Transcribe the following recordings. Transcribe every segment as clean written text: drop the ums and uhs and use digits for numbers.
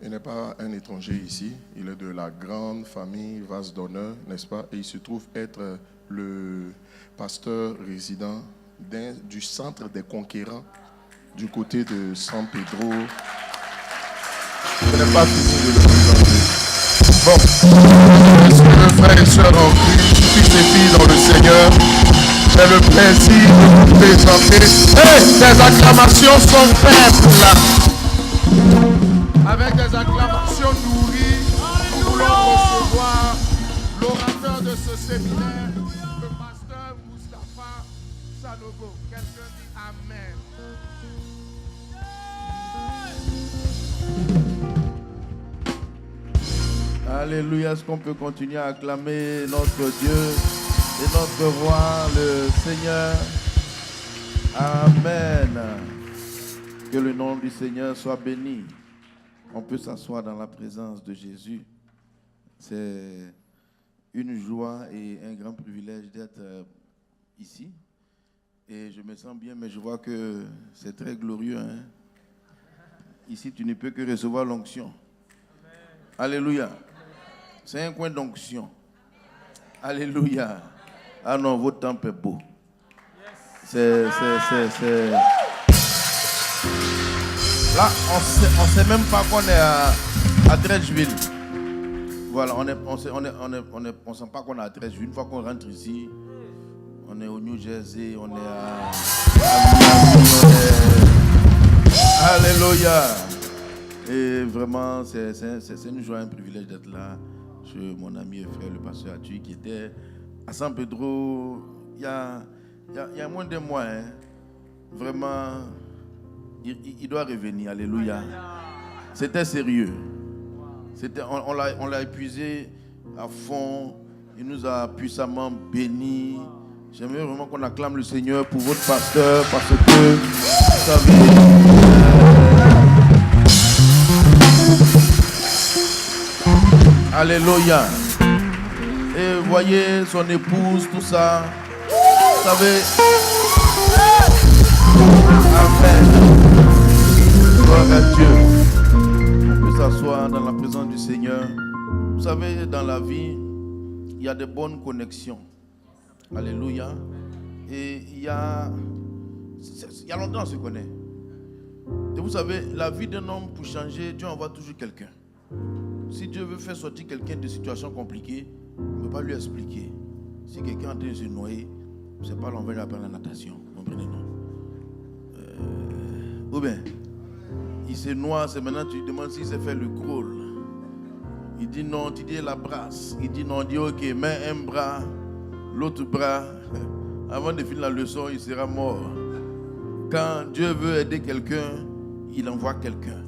Il n'est pas un étranger ici, il est de la grande famille Vase d'Honneur, n'est-ce pas? Et il se trouve être le pasteur résident du centre des conquérants du côté de San Pedro. Je n'ai pas fini de le présenter. Bon, messieurs, frères et sœurs en Christ, fils et filles dans le Seigneur, j'ai le plaisir de vous présenter. Les acclamations sont faibles là. Avec des acclamations nourries, nous voulons recevoir l'orateur de ce séminaire, le pasteur Moustapha Sanogo. Quelqu'un dit Amen. Alléluia. Est-ce qu'on peut continuer à acclamer notre Dieu et notre roi, le Seigneur? Amen. Que le nom du Seigneur soit béni. On peut s'asseoir dans la présence de Jésus. C'est une joie et un grand privilège d'être ici. Et je me sens bien, mais je vois que c'est très glorieux. Hein? Ici, tu ne peux que recevoir l'onction. Alléluia. C'est un coin d'onction. Alléluia. Ah non, votre temple est beau. C'est... Là, on sait même pas qu'on est à Dredgeville. Voilà, on sent pas qu'on est à Dredgeville. Une fois qu'on rentre ici, on est au New Jersey, on est à Alléluia. Et vraiment, c'est une joie, un privilège d'être là. Chez mon ami et frère, le pasteur Atu, qui était à San Pedro il y a moins d'un mois. Hein. Vraiment, il doit revenir. Alléluia. C'était sérieux. On l'a épuisé à fond. Il nous a puissamment bénis. J'aimerais vraiment qu'on acclame le Seigneur pour votre pasteur parce que, vous savez, alléluia. Et voyez son épouse, tout ça. Vous savez. Amen. Gloire à Dieu. On peut s'asseoir dans la présence du Seigneur. Vous savez, dans la vie, il y a des bonnes connexions. Alléluia. Et il y a longtemps on se connaît. Et vous savez, la vie d'un homme, pour changer, Dieu envoie toujours quelqu'un. Si Dieu veut faire sortir quelqu'un de situations compliquées, il ne peut pas lui expliquer. Si quelqu'un est en train de se noyer, c'est pas l'envers de apprendre la natation. Comprenez, non? Ou bien, il se noie, c'est maintenant tu lui demandes s'il sait faire le crawl. Il dit non, tu dis la brasse. Il dit non, il dit ok, mets un bras, l'autre bras. Avant de finir la leçon, il sera mort. Quand Dieu veut aider quelqu'un, il envoie quelqu'un.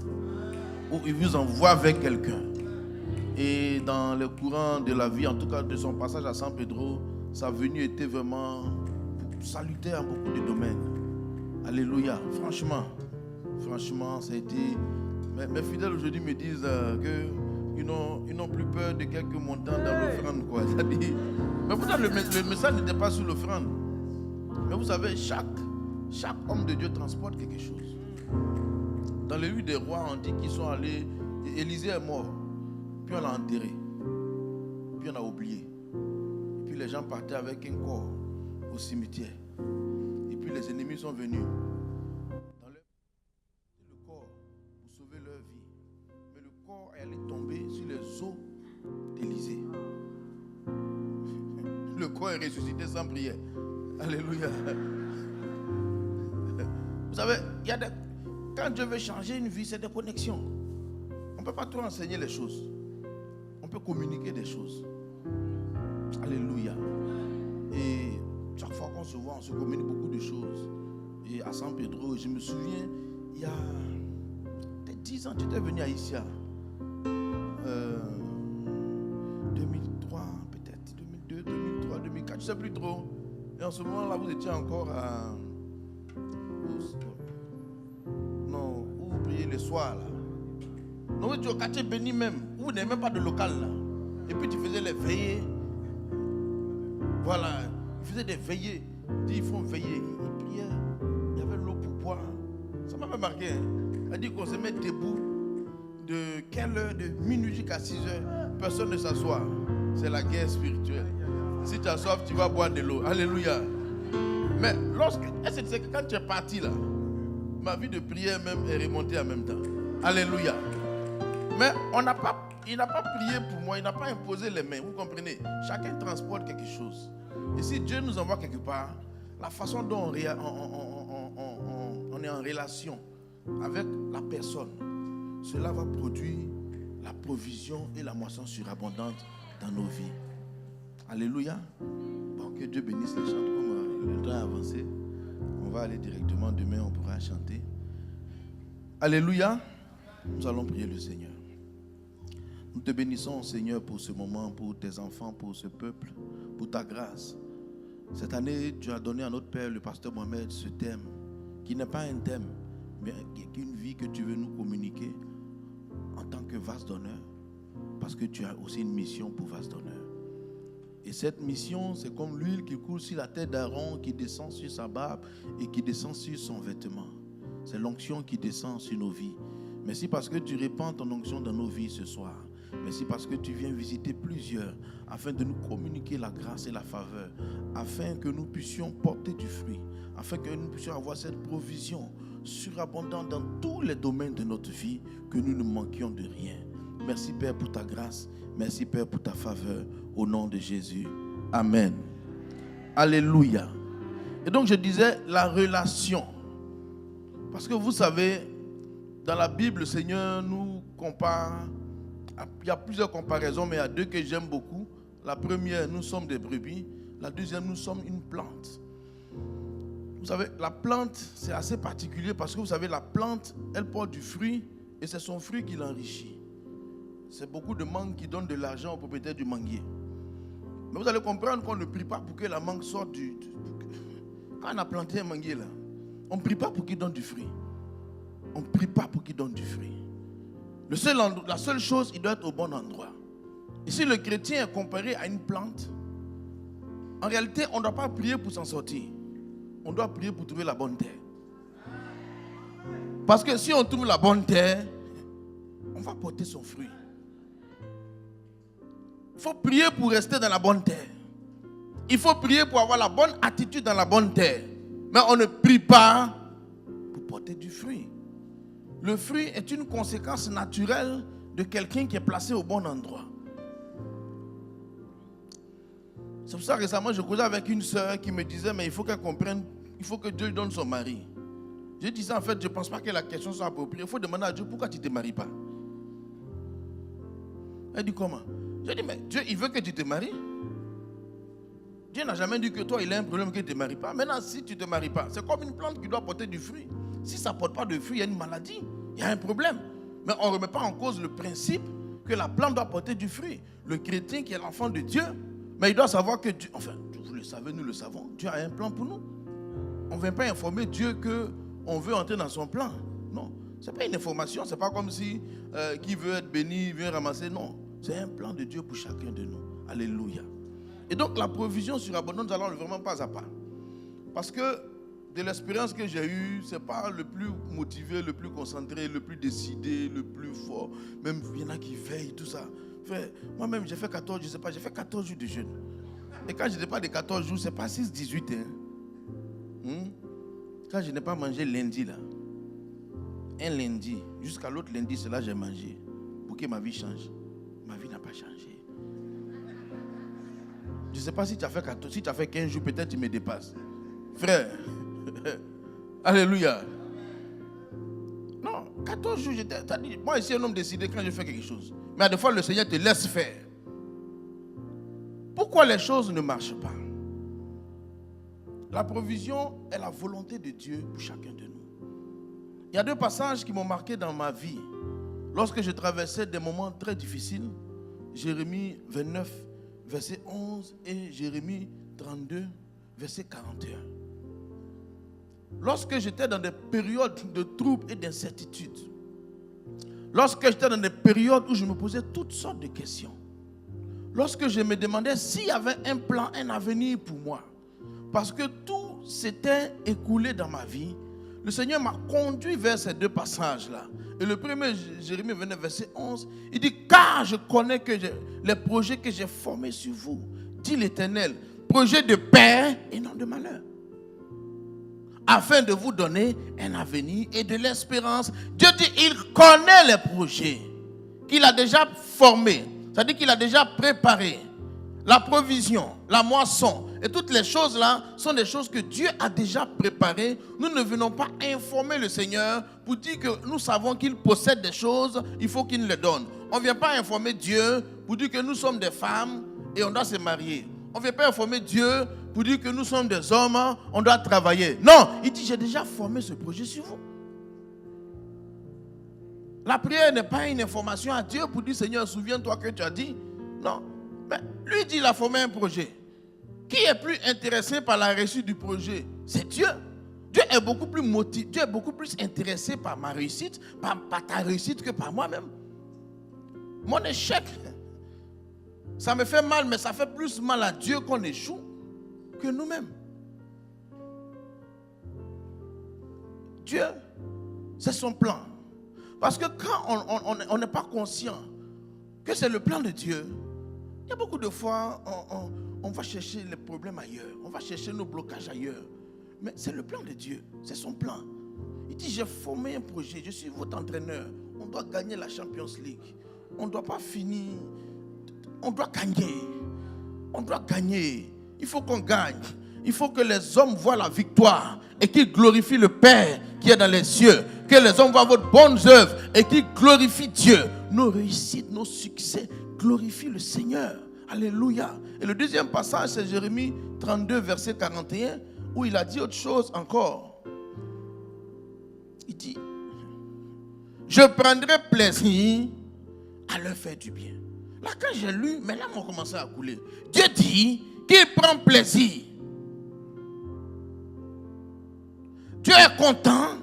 Ou il vous envoie vers quelqu'un. Et dans le courant de la vie, en tout cas de son passage à San Pedro, sa venue était vraiment salutaire en beaucoup de domaines. Alléluia. Franchement, ça a été... Mes fidèles aujourd'hui me disent qu'ils n'ont plus peur de quelques montants dans l'offrande. C'est-à-dire, mais pourtant le message n'était pas sur l'offrande. Mais vous savez, chaque homme de Dieu transporte quelque chose. Dans les 8 des rois, on dit qu'ils sont allés... Élisée est mort. Puis on l'a enterré. Puis on a oublié. Et puis les gens partaient avec un corps au cimetière. Et puis les ennemis sont venus. Dans le corps pour sauver leur vie. Mais le corps est allé tomber sur les os d'Élisée. Le corps est ressuscité sans prière. Alléluia. Vous savez, quand Dieu veut changer une vie, c'est des connexions. On ne peut pas trop enseigner les choses. On peut communiquer des choses. Alléluia. Et chaque fois qu'on se voit, on se communique beaucoup de choses. Et à San Pedro, je me souviens, il y a peut-être 10 ans, tu étais venu à Issia. 2003, peut-être, 2002, 2003, 2004, je ne sais plus trop. Et en ce moment-là, vous étiez encore à... Non, où vous priez les soirs, là. Non, vous étiez au quartier béni même, où vous n'avez même pas de local, là. Et puis tu faisais les veillées. Voilà, ils faisaient des veillées. Ils font veiller, ils priaient. Il y avait l'eau pour boire. Ça m'a fait marquer. Hein. Elle dit qu'on se met debout de quelle heure, de minuit jusqu'à 6 heures, personne ne s'assoit. C'est la guerre spirituelle. Si tu as soif, tu vas boire de l'eau. Alléluia. Mais est-ce que c'est que quand tu es parti là, ma vie de prière même est remontée en même temps. Alléluia. Mais il n'a pas prié pour moi, il n'a pas imposé les mains. Vous comprenez? Chacun transporte quelque chose. Et si Dieu nous envoie quelque part, la façon dont on est en relation avec la personne, cela va produire la provision et la moisson surabondante dans nos vies. Alléluia. Bon, que Dieu bénisse les chants. Comme le temps est avancé, on va aller directement. Demain, on pourra chanter. Alléluia. Nous allons prier le Seigneur. Nous te bénissons, Seigneur, pour ce moment, pour tes enfants, pour ce peuple, pour ta grâce. Cette année, tu as donné à notre Père, le pasteur Mohamed, ce thème, qui n'est pas un thème, mais qui est une vie que tu veux nous communiquer en tant que vase d'honneur, parce que tu as aussi une mission pour vase d'honneur. Et cette mission, c'est comme l'huile qui coule sur la tête d'Aaron, qui descend sur sa barbe et qui descend sur son vêtement. C'est l'onction qui descend sur nos vies. Merci parce que tu répands ton onction dans nos vies ce soir. Merci parce que tu viens visiter plusieurs afin de nous communiquer la grâce et la faveur, afin que nous puissions porter du fruit, afin que nous puissions avoir cette provision surabondante dans tous les domaines de notre vie, que nous ne manquions de rien. Merci Père pour ta grâce, merci Père pour ta faveur, au nom de Jésus. Amen. Alléluia. Et donc je disais la relation. Parce que vous savez, dans la Bible, le Seigneur nous compare. Il y a plusieurs comparaisons, mais il y a deux que j'aime beaucoup. La première, nous sommes des brebis. La deuxième, nous sommes une plante. Vous savez, la plante, c'est assez particulier parce que vous savez, la plante, elle porte du fruit et c'est son fruit qui l'enrichit. C'est beaucoup de mangues qui donnent de l'argent aux propriétaires du manguier. Mais vous allez comprendre qu'on ne prie pas pour que la mangue sorte du... Quand on a planté un manguier là, on ne prie pas pour qu'il donne du fruit. On ne prie pas pour qu'il donne du fruit. La seule chose, il doit être au bon endroit. Et si le chrétien est comparé à une plante, en réalité, on ne doit pas prier pour s'en sortir. On doit prier pour trouver la bonne terre. Parce que si on trouve la bonne terre, on va porter son fruit. Il faut prier pour rester dans la bonne terre. Il faut prier pour avoir la bonne attitude dans la bonne terre. Mais on ne prie pas pour porter du fruit. Le fruit est une conséquence naturelle de quelqu'un qui est placé au bon endroit. C'est pour ça que récemment, je causais avec une sœur qui me disait, mais il faut qu'elle comprenne, il faut que Dieu lui donne son mari. Je disais, en fait, je ne pense pas que la question soit appropriée. Il faut demander à Dieu, pourquoi tu ne te maries pas? Elle dit, comment? Je dis, mais Dieu, il veut que tu te maries. Dieu n'a jamais dit que toi, il a un problème que tu ne te maries pas. Maintenant, si tu ne te maries pas, c'est comme une plante qui doit porter du fruit. Si ça ne porte pas de fruit, il y a une maladie, il y a un problème. Mais on ne remet pas en cause le principe que la plante doit porter du fruit. Le chrétien qui est l'enfant de Dieu, mais il doit savoir que Dieu, enfin, vous le savez, nous le savons, Dieu a un plan pour nous. On ne vient pas informer Dieu qu'on veut entrer dans son plan. Non, ce n'est pas une information, ce n'est pas comme si qui veut être béni vient ramasser. Non, c'est un plan de Dieu pour chacun de nous. Alléluia. Et donc la provision surabondante, nous allons vraiment pas à pas. Parce que de l'expérience que j'ai eue, ce n'est pas le plus motivé, le plus concentré, le plus décidé, le plus fort. Même il y en a qui veillent, tout ça. Moi-même, j'ai fait 14, je sais pas, j'ai fait 14 jours de jeûne. Et quand je n'ai pas de 14 jours, ce n'est pas 6, 18. Quand je n'ai pas mangé lundi, là, un lundi, jusqu'à l'autre lundi, c'est là que j'ai mangé. Pour que ma vie change. Ma vie n'a pas changé. Je ne sais pas si tu as fait 14, si tu as fait 15 jours, peut-être tu me dépasses. Frère, alléluia. Non, 14 jours, moi ici un homme décidé quand je fais quelque chose. Mais à des fois le Seigneur te laisse faire. Pourquoi les choses ne marchent pas? La provision est la volonté de Dieu pour chacun de nous. Il y a deux passages qui m'ont marqué dans ma vie. Lorsque je traversais des moments très difficiles, Jérémie 29, verset 11 et Jérémie 32, verset 41. Lorsque j'étais dans des périodes de troubles et d'incertitudes, lorsque j'étais dans des périodes où je me posais toutes sortes de questions, lorsque je me demandais s'il y avait un plan, un avenir pour moi, parce que tout s'était écoulé dans ma vie, le Seigneur m'a conduit vers ces deux passages-là. Et le premier, Jérémie 29, verset 11, il dit, car je connais que les projets que j'ai formés sur vous, dit l'Éternel, projets de paix et non de malheur, afin de vous donner un avenir et de l'espérance. Dieu dit, il connaît les projets qu'il a déjà formés, c'est-à-dire qu'il a déjà préparé. La provision, la moisson et toutes les choses là sont des choses que Dieu a déjà préparées. Nous ne venons pas informer le Seigneur pour dire que nous savons qu'il possède des choses, il faut qu'il nous les donne. On ne vient pas informer Dieu pour dire que nous sommes des femmes et on doit se marier. On ne vient pas informer Dieu pour dire que nous sommes des hommes, on doit travailler. Non, il dit, j'ai déjà formé ce projet sur vous. La prière n'est pas une information à Dieu pour dire, Seigneur, souviens-toi que tu as dit. Non. Mais lui dit, il a formé un projet. Qui est plus intéressé par la réussite du projet? C'est Dieu. Dieu est beaucoup plus motivé, Dieu est beaucoup plus intéressé par ma réussite, par ta réussite que par moi-même. Mon échec, ça me fait mal, mais ça fait plus mal à Dieu qu'on échoue que nous-mêmes. Dieu, c'est son plan. Parce que quand on n'est pas conscient que c'est le plan de Dieu, il y a beaucoup de fois, on va chercher les problèmes ailleurs. On va chercher nos blocages ailleurs. Mais c'est le plan de Dieu. C'est son plan. Il dit, j'ai formé un projet. Je suis votre entraîneur. On doit gagner la Champions League. On ne doit pas finir. On doit gagner. On doit gagner. Il faut qu'on gagne. Il faut que les hommes voient la victoire et qu'ils glorifient le Père qui est dans les cieux. Que les hommes voient votre bonne œuvre et qu'ils glorifient Dieu. Nos réussites, nos succès glorifient le Seigneur. Alléluia. Et le deuxième passage, c'est Jérémie 32, verset 41, où il a dit autre chose encore. Il dit, je prendrai plaisir à leur faire du bien. Là, quand j'ai lu, mes larmes ont commencé à couler. Dieu dit qu'il prend plaisir. Dieu est content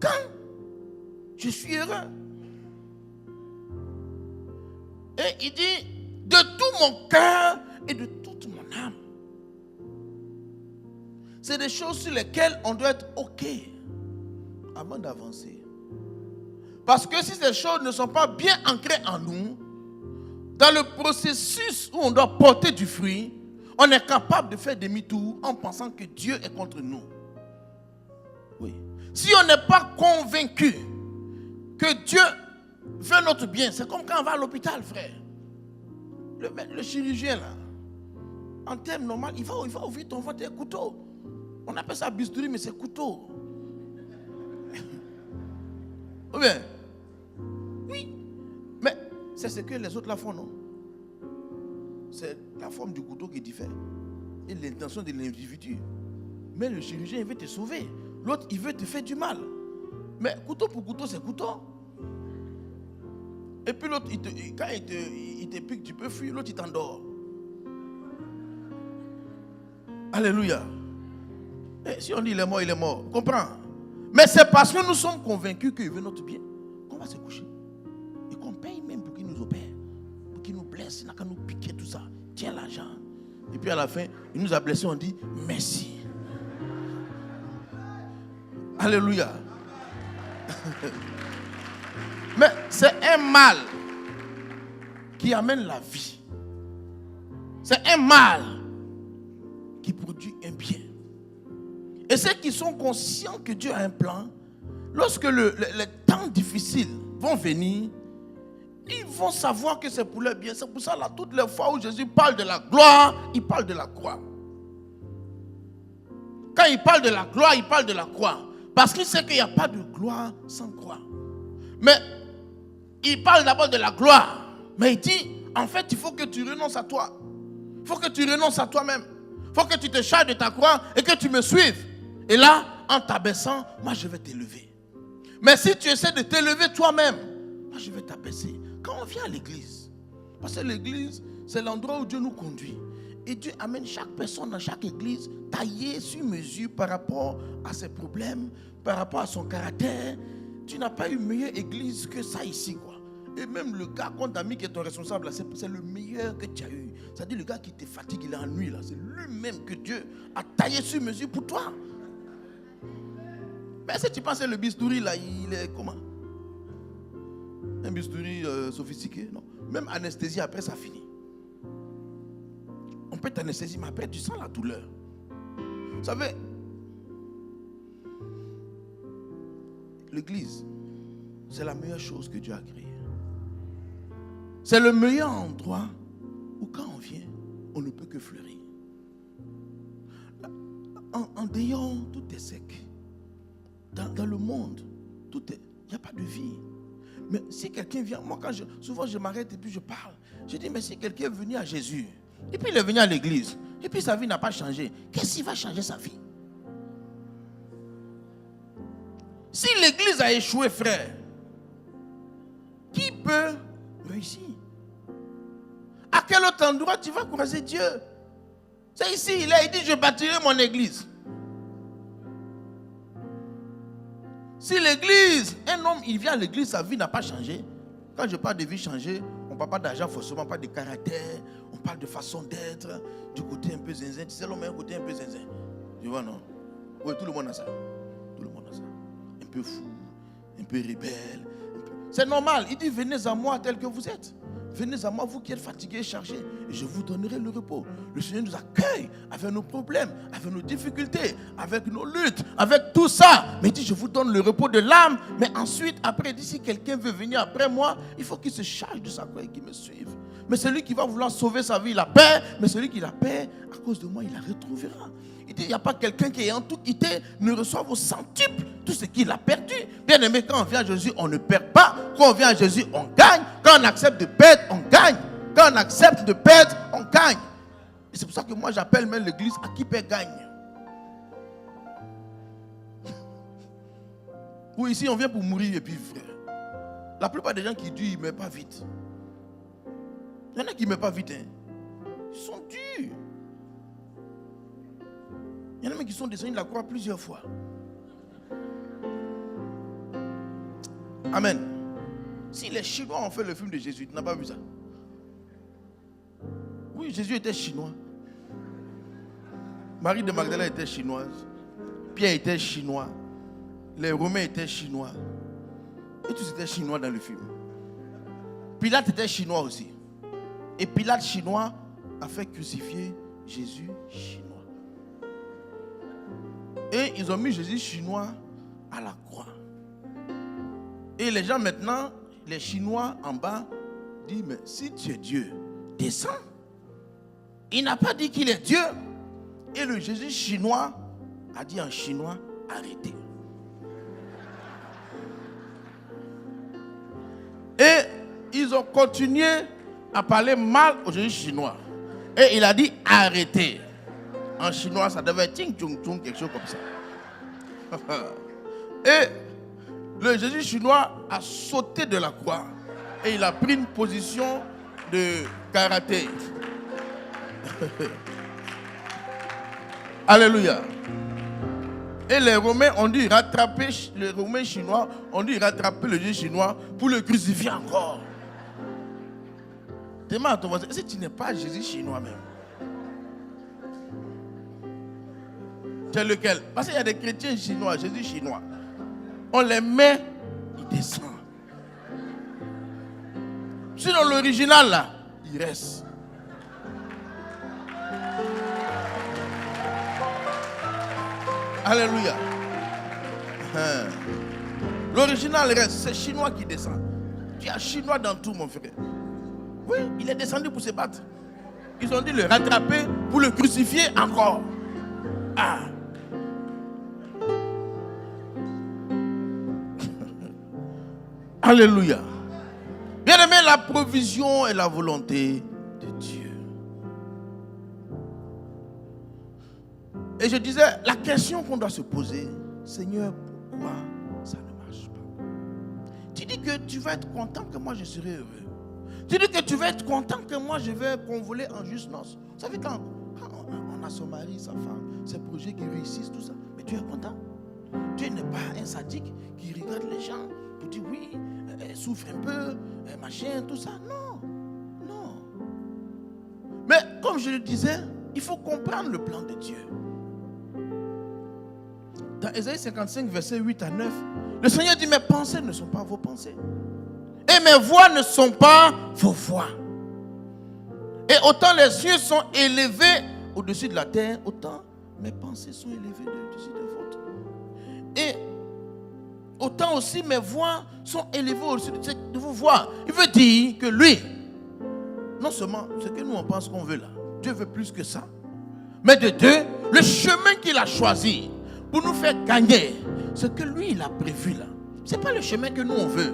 quand je suis heureux. Et il dit, de tout mon cœur et de toute mon âme. C'est des choses sur lesquelles on doit être OK avant d'avancer. Parce que si ces choses ne sont pas bien ancrées en nous, dans le processus où on doit porter du fruit, on est capable de faire demi-tour en pensant que Dieu est contre nous. Oui. Si on n'est pas convaincu que Dieu veut notre bien, c'est comme quand on va à l'hôpital, frère. Le chirurgien, là, en termes normaux, il va ouvrir ton ventre avec un couteau. On appelle ça bistouri, mais c'est couteau. Ou bien? Oui. Mais c'est ce que les autres la font, non? C'est la forme du couteau qui diffère. Et l'intention de l'individu. Mais le chirurgien, il veut te sauver. L'autre, il veut te faire du mal. Mais couteau pour couteau, c'est couteau. Et puis l'autre, quand il te pique, tu peux fuir. L'autre, il t'endort. Alléluia. Et si on dit il est mort, il est mort. Comprends? Mais c'est parce que nous sommes convaincus qu'il veut notre bien qu'on va se coucher. Et qu'on paye même pour qu'il nous opère. Pour qu'il nous blesse. Il n'a qu'à nous piquer tout ça. Tiens l'argent. Et puis à la fin, il nous a blessés, on dit merci. Alléluia. Mais c'est un mal qui amène la vie. C'est un mal qui produit un bien. Et ceux qui sont conscients que Dieu a un plan, lorsque les temps difficiles vont venir, ils vont savoir que c'est pour leur bien. C'est pour ça là, toutes les fois où Jésus parle de la gloire, il parle de la croix. Quand il parle de la gloire, il parle de la croix. Parce qu'il sait qu'il n'y a pas de gloire sans croix. Mais il parle d'abord de la gloire. Mais il dit, en fait, il faut que tu renonces à toi. Il faut que tu renonces à toi-même. Il faut que tu te charges de ta croix et que tu me suives. Et là, en t'abaissant, moi je vais t'élever. Mais si tu essaies de t'élever toi-même, moi je vais t'abaisser. Quand on vient à l'église, parce que l'église, c'est l'endroit où Dieu nous conduit. Et Dieu amène chaque personne dans chaque église taillée sur mesure par rapport à ses problèmes, par rapport à son caractère. Tu n'as pas une meilleure église que ça ici, quoi. Et même le gars qu'on t'a mis qui est ton responsable, c'est le meilleur que tu as eu. C'est-à-dire le gars qui te fatigue, il est en nuit, là. C'est lui-même que Dieu a taillé sur mesure pour toi. Mais est-ce que tu penses que le bistouri là, il est comment? Un bistouri sophistiqué? Non. Même anesthésie, après ça finit. On peut t'anesthésier, mais après tu sens la douleur. Vous savez, l'église, c'est la meilleure chose que Dieu a créée. C'est le meilleur endroit où quand on vient, on ne peut que fleurir. En dehors, tout est sec. Dans le monde, il n'y a pas de vie. Mais si quelqu'un vient, moi souvent je m'arrête et puis je parle. Je dis, mais si quelqu'un est venu à Jésus, et puis il est venu à l'église, et puis sa vie n'a pas changé, qu'est-ce qui va changer sa vie? Si l'église a échoué, frère, qui peut réussir? À quel autre endroit tu vas croiser Dieu? C'est ici, il dit, je bâtirai mon église. Si l'église, un homme, il vient à l'église, sa vie n'a pas changé. Quand je parle de vie changée, on ne parle pas d'argent forcément, on parle de caractère, on parle de façon d'être, du côté un peu zinzin. Tu sais, l'homme a un côté un peu zinzin. Tu vois, non? Oui, tout le monde a ça. Tout le monde a ça. Un peu fou, un peu rebelle. C'est normal. Il dit, venez à moi tel que vous êtes. Venez à moi, vous qui êtes fatigués et chargés, et je vous donnerai le repos. Le Seigneur nous accueille avec nos problèmes, avec nos difficultés, avec nos luttes, avec tout ça. Mais il dit, je vous donne le repos de l'âme. Mais ensuite, après, il dit, si quelqu'un veut venir après moi, il faut qu'il se charge de sa croix et qu'il me suive. Mais celui qui va vouloir sauver sa vie, il la perd. Mais celui qui la perd, à cause de moi, il la retrouvera. Il dit, il n'y a pas quelqu'un qui ayant tout quitté ne reçoive au centuple tout ce qu'il a perdu. Bien aimé, quand on vient à Jésus, on ne perd pas. Quand on vient à Jésus, on gagne. Quand on accepte de perdre, on gagne. Quand on accepte de perdre, on gagne. Et c'est pour ça que moi, j'appelle même l'église à qui perd gagne. Oui, ici, on vient pour mourir et puis frère. La plupart des gens qui disent, ils ne meurent pas vite. Il y en a qui ne meurent pas vite. Hein. Ils sont durs. Il y en a même qui sont descendus de la croix plusieurs fois. Amen. Si les Chinois ont fait le film de Jésus, tu n'as pas vu ça? Oui, Jésus était chinois. Marie de Magdala était chinoise. Pierre était chinois. Les Romains étaient chinois. Et tous étaient chinois dans le film. Pilate était chinois aussi. Et Pilate chinois a fait crucifier Jésus chinois. Et ils ont mis Jésus chinois à la croix. Et les gens maintenant, les Chinois en bas, disent, mais si tu es Dieu, descends. Il n'a pas dit qu'il est Dieu. Et le Jésus chinois a dit en chinois, arrêtez. Et ils ont continué à parler mal au Jésus chinois. Et il a dit, arrêtez. En chinois, ça devait être ting chung chung, quelque chose comme ça. Et le Jésus chinois a sauté de la croix. Et il a pris une position de karaté. Alléluia. Et les Romains ont dû rattraper, les Romains chinois ont dû rattraper le Jésus chinois pour le crucifier encore. Demande à ton voisin, est-ce que tu n'es pas Jésus chinois même? C'est lequel? Parce qu'il y a des chrétiens chinois, Jésus chinois. On les met, ils descendent. Sinon l'original là, il reste. Alléluia. L'original reste, c'est chinois qui descend. Tu as chinois dans tout, mon frère. Oui, il est descendu pour se battre. Ils ont dû le rattraper pour le crucifier encore. Ah. Alléluia. Bien aimé, la provision et la volonté de Dieu. Et je disais, la question qu'on doit se poser, Seigneur, pourquoi ça ne marche pas? Tu dis que tu vas être content que moi je serai heureux. Tu dis que tu vas être content que moi je vais convoler en juste noces. Vous savez, quand on a son mari, sa femme, ses projets qui réussissent, tout ça, mais tu es content. Dieu n'est pas un sadique qui regarde les gens pour dire oui, elle souffre un peu, machin, tout ça. Non, non. Mais comme je le disais, il faut comprendre le plan de Dieu. dans Ésaïe 55, versets 8 à 9, le Seigneur dit, mes pensées ne sont pas vos pensées. Et mes voix ne sont pas vos voix. Et autant les cieux sont élevés au-dessus de la terre, autant mes pensées sont élevées au-dessus de vôtres. Et autant aussi mes voix sont élevées au-dessus de vos voix. Il veut dire que lui, non seulement ce que nous on pense qu'on veut là, Dieu veut plus que ça. Mais de deux, le chemin qu'il a choisi pour nous faire gagner, ce que lui il a prévu là, ce n'est pas le chemin que nous on veut.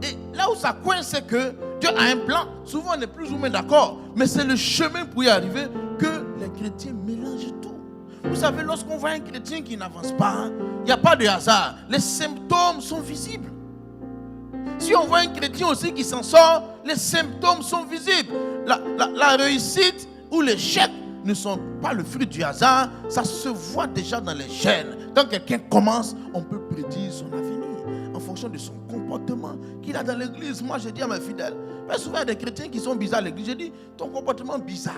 Et là où ça coince, c'est que Dieu a un plan. Souvent on est plus ou moins d'accord, mais c'est le chemin pour y arriver que les chrétiens mélangent tout. Vous savez, lorsqu'on voit un chrétien qui n'avance pas, il n'y a pas de hasard. Les symptômes sont visibles. Si on voit un chrétien aussi qui s'en sort, les symptômes sont visibles. La réussite ou l'échec ne sont pas le fruit du hasard. Ça se voit déjà dans les gènes. Quand quelqu'un commence, on peut prédire son avenir en fonction de son comportement qu'il a dans l'église. Moi, je dis à mes fidèles, mais souvent il y a des chrétiens qui sont bizarres à l'église. Je dis, ton comportement bizarre.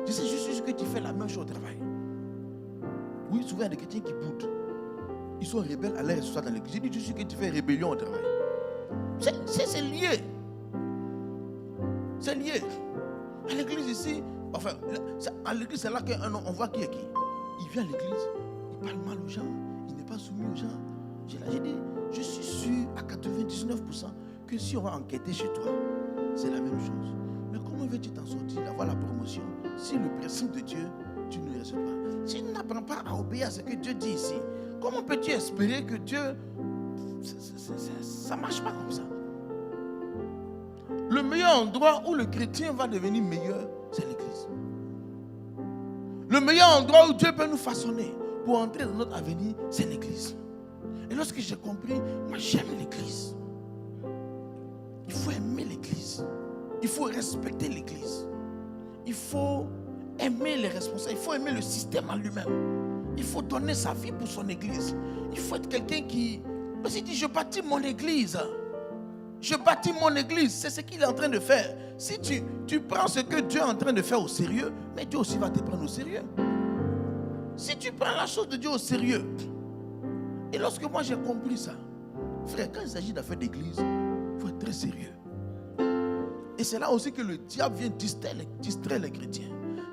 Je sais juste que tu fais la même chose au travail. Oui, souvent il y a des chrétiens qui boudent. Ils sont rebelles à l'air dans l'église. Je dis, je sais que tu fais rébellion au travail. C'est lié. C'est lié. À l'église ici, enfin, à l'église, c'est là qu'on voit qui est qui. Il vient à l'église, il parle mal aux gens, il n'est pas soumis aux gens. J'ai dit, je suis sûr à 99% que si on va enquêter chez toi, c'est la même chose. Mais comment veux-tu t'en sortir, avoir la promotion, si le principe de Dieu, tu ne le reçois pas? Si tu n'apprends pas à obéir à ce que Dieu dit ici, comment peux-tu espérer que Dieu... Ça ne marche pas comme ça. Le meilleur endroit où le chrétien va devenir meilleur, c'est l'église. Le meilleur endroit où Dieu peut nous façonner pour entrer dans notre avenir, c'est l'église. Et lorsque j'ai compris, moi j'aime l'église. Il faut aimer l'église. Il faut respecter l'église. Il faut aimer les responsables. Il faut aimer le système en lui-même. Il faut donner sa vie pour son église. Il faut être quelqu'un qui... Parce qu'il dit, je bâtis mon église. Je bâtis mon église. C'est ce qu'il est en train de faire. Si tu prends ce que Dieu est en train de faire au sérieux, mais Dieu aussi va te prendre au sérieux. Si tu prends la chose de Dieu au sérieux. Et lorsque moi j'ai compris ça, frère, quand il s'agit d'affaires d'église, il faut être très sérieux. Et c'est là aussi que le diable vient distraire les chrétiens.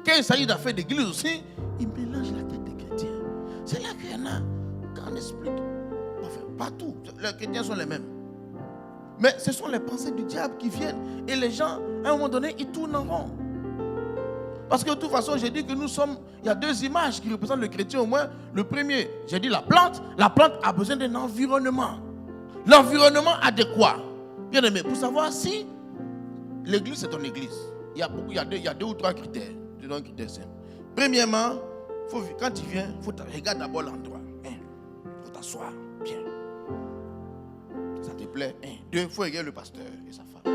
Quand il s'agit d'affaires d'église aussi, il mélange la tête des chrétiens. C'est là qu'il y en a, quand on explique, enfin, partout, les chrétiens sont les mêmes. Mais ce sont les pensées du diable qui viennent. Et les gens, à un moment donné, ils tournent en rond. Parce que de toute façon, j'ai dit que nous sommes... Il y a deux images qui représentent le chrétien au moins. Le premier, j'ai dit la plante. La plante a besoin d'un environnement. L'environnement adéquat. Bien aimé, pour savoir si l'église c'est ton église, il y a deux ou trois critères. Je donne un critère simple. Premièrement, quand tu viens, regarde d'abord l'endroit. Il faut t'asseoir bien. Ça te plaît. Deux, il faut regarder le pasteur et sa femme.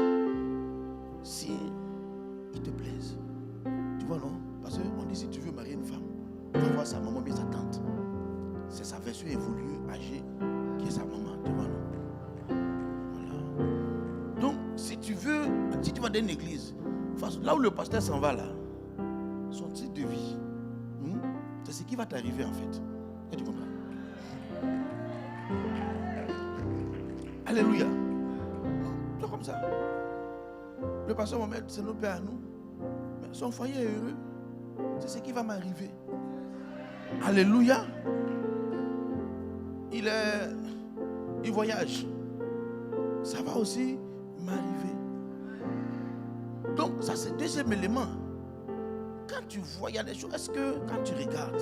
Si ils te plaisent. Tu vois, non? Parce qu'on dit si tu veux marier une femme, tu vas voir sa maman bien sa tante. C'est sa version évoluée, âgée, qui est sa maman. Tu vois, non? Voilà. Donc, si tu vas dans une église, là où le pasteur s'en va là, son titre de vie, c'est ce qui va t'arriver en fait. Et tu comprends? Alléluia. C'est comme ça. Le pasteur Mohamed, c'est notre père à nous. Mais son foyer est heureux. C'est ce qui va m'arriver. Alléluia. Il voyage. Ça va aussi m'arriver. Donc, ça c'est le deuxième élément. Quand tu vois, il y a des choses. Est-ce que quand tu regardes?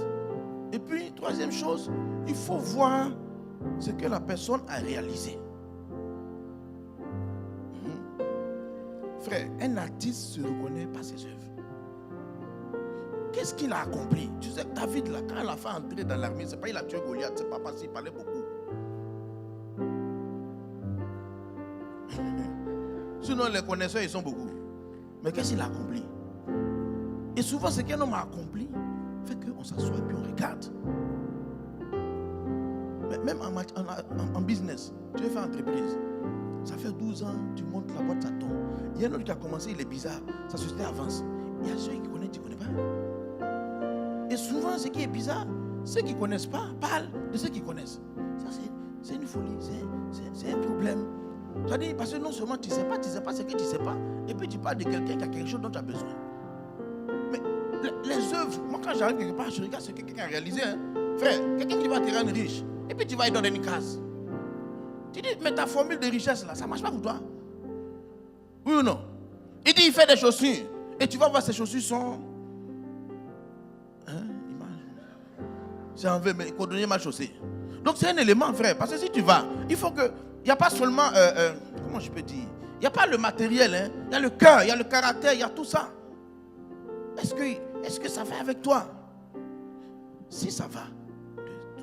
Et puis, troisième chose, il faut voir ce que la personne a réalisé. Frère, un artiste se reconnaît par ses œuvres. Qu'est-ce qu'il a accompli? Tu sais que David, là, quand il a fait entrer dans l'armée, c'est pas il a tué Goliath, c'est pas parce qu'il parlait beaucoup. Sinon, les connaisseurs, ils sont beaucoup. Mais qu'est-ce qu'il a accompli? Et souvent, ce qu'un homme a accompli fait qu'on s'assoit et puis on regarde. Mais même en business, tu veux faire entreprise. Ça fait 12 ans, tu montes la boîte, ça tombe. Il y a un autre qui a commencé, il est bizarre. Sa société avance. Il y a ceux qui connaissent, tu ne connais pas. Et souvent, ce qui est bizarre, ceux qui ne connaissent pas parlent de ceux qui connaissent. Ça, c'est une folie, c'est un problème. C'est-à-dire, parce que non seulement tu ne sais pas ce que tu ne sais pas, et puis tu parles de quelqu'un qui a quelque chose dont tu as besoin. Mais les œuvres, moi quand j'arrive quelque part, je regarde ce que quelqu'un a réalisé. Hein. Frère, quelqu'un qui va te rendre riche, et puis tu vas lui donner une case. Tu dis, mais ta formule de richesse là, ça ne marche pas pour toi. Oui ou non? Il dit, il fait des chaussures, et tu vas voir ces chaussures sont... C'est en V, mais coordonné mal chaussé. Donc c'est un élément, frère. Parce que si tu vas, il faut que... Il n'y a pas seulement... comment je peux dire? Il n'y a pas le matériel. Hein? Il y a le cœur, il y a le caractère, il y a tout ça. Est-ce que ça va avec toi? Si ça va,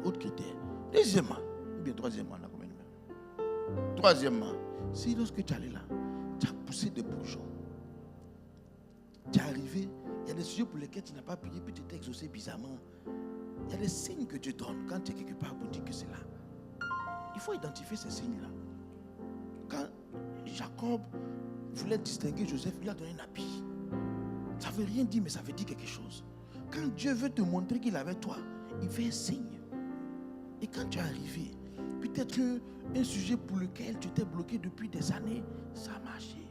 autre critère. Deuxièmement, ou bien troisièmement, là, combien de même? Troisièmement, si lorsque tu es allé là, tu as poussé des bourgeons. Tu es arrivé, il y a des sujets pour lesquels tu n'as pas prié, puis tu t'es exaucé bizarrement. Il y a des signes que Dieu donne quand tu es quelque part pour dire que c'est là. Il faut identifier ces signes-là. Quand Jacob voulait distinguer Joseph, il lui a donné un habit. Ça ne veut rien dire, mais ça veut dire quelque chose. Quand Dieu veut te montrer qu'il est avec toi, il fait un signe. Et quand tu es arrivé, peut-être un sujet pour lequel tu t'es bloqué depuis des années, ça a marché.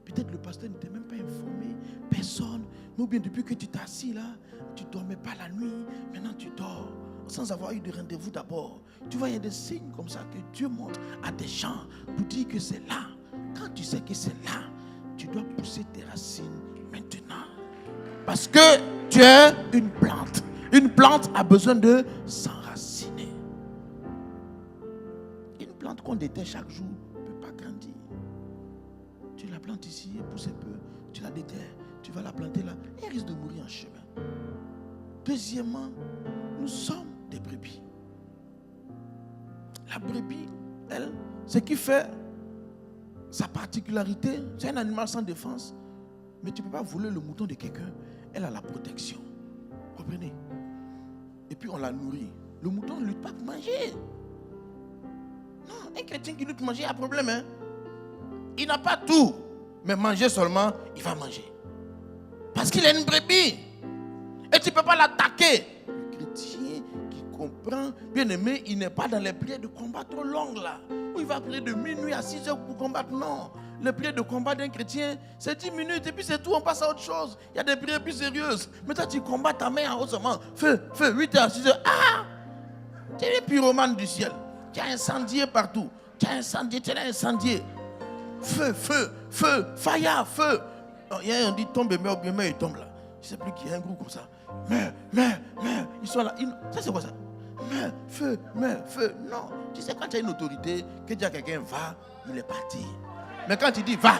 Peut-être le pasteur ne t'a même pas informé, personne. Mais ou bien depuis que tu t'es assis là, tu ne dormais pas la nuit, maintenant tu dors, sans avoir eu de rendez-vous d'abord. Tu vois, il y a des signes comme ça que Dieu montre à des gens pour dire que c'est là. Quand tu sais que c'est là, tu dois pousser tes racines maintenant. Parce que tu es une plante. Une plante a besoin de s'enraciner. Une plante qu'on déterre chaque jour ne peut pas grandir. Tu la plantes ici, elle pousse un peu, tu la déterres, tu vas la planter là, elle risque de mourir en chemin. Deuxièmement, nous sommes des brebis. La brebis, elle, ce qui fait sa particularité, c'est un animal sans défense, mais tu ne peux pas voler le mouton de quelqu'un, elle a la protection. Comprenez? Et puis on la nourrit. Le mouton ne lutte pas pour manger. Non, un chrétien qui lutte pour manger, il y a un problème. Hein? Il n'a pas tout, mais manger seulement, il va manger. Parce qu'il est une brebis. Et tu ne peux pas l'attaquer. Le chrétien qui comprend, bien aimé, il n'est pas dans les prières de combat trop longues là. Où il va prier de minuit à 6 heures pour combattre. Non. Les prières de combat d'un chrétien, c'est 10 minutes et puis c'est tout, on passe à autre chose. Il y a des prières plus sérieuses. Mais toi, tu combats ta main en haut seulement. Feu, 8 heures, 6 heures. Ah! Tu es le pyromane du ciel. Tu as incendié partout. Tu as incendié. Feu, fire, feu. Il y a un dit tombe, mais il tombe là. Je ne sais plus qui, il y a un groupe comme ça. Mais, ils sont là. Ça c'est quoi ça? Feu. Non, tu sais quand tu as une autorité, que tu as quelqu'un va, il est parti. Mais quand tu dis va,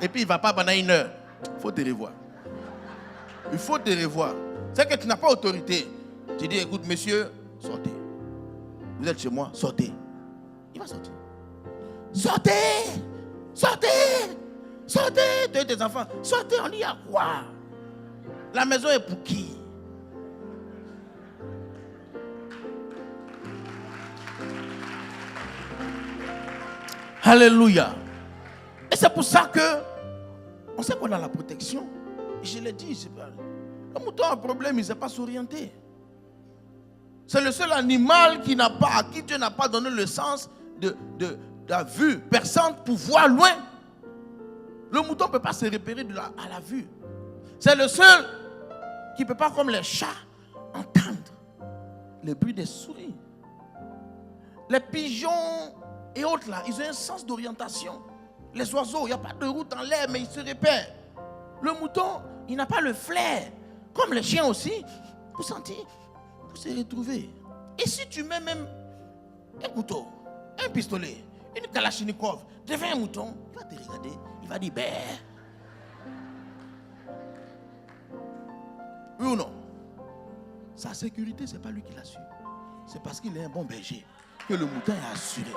et puis il ne va pas pendant 1 heure, il faut te revoir. Il faut te revoir. C'est que tu n'as pas autorité. Tu dis, écoute, monsieur, sortez. Vous êtes chez moi, sortez. Il va sortir. Sortez. Tu as tes enfants. Sortez, on dit à quoi? La maison est pour qui? Alléluia. Et c'est pour ça que on sait qu'on a la protection. Je l'ai dit, le mouton a un problème, il ne sait pas s'orienter. C'est le seul animal à qui Dieu n'a pas donné le sens de la vue perçante pour voir loin. Le mouton ne peut pas se repérer à la vue. C'est le seul qui ne peut pas, comme les chats, entendre le bruit des souris. Les pigeons et autres là, ils ont un sens d'orientation. Les oiseaux, il n'y a pas de route en l'air, mais ils se repèrent. Le mouton, il n'a pas le flair, comme les chiens aussi, pour sentir, pour se retrouver. Et si tu mets même un couteau, un pistolet, une kalachnikov devant un mouton, il va te regarder, il va dire ben. Oui ou non? Sa sécurité, ce n'est pas lui qui l'assure. C'est parce qu'il est un bon berger que le mouton est assuré.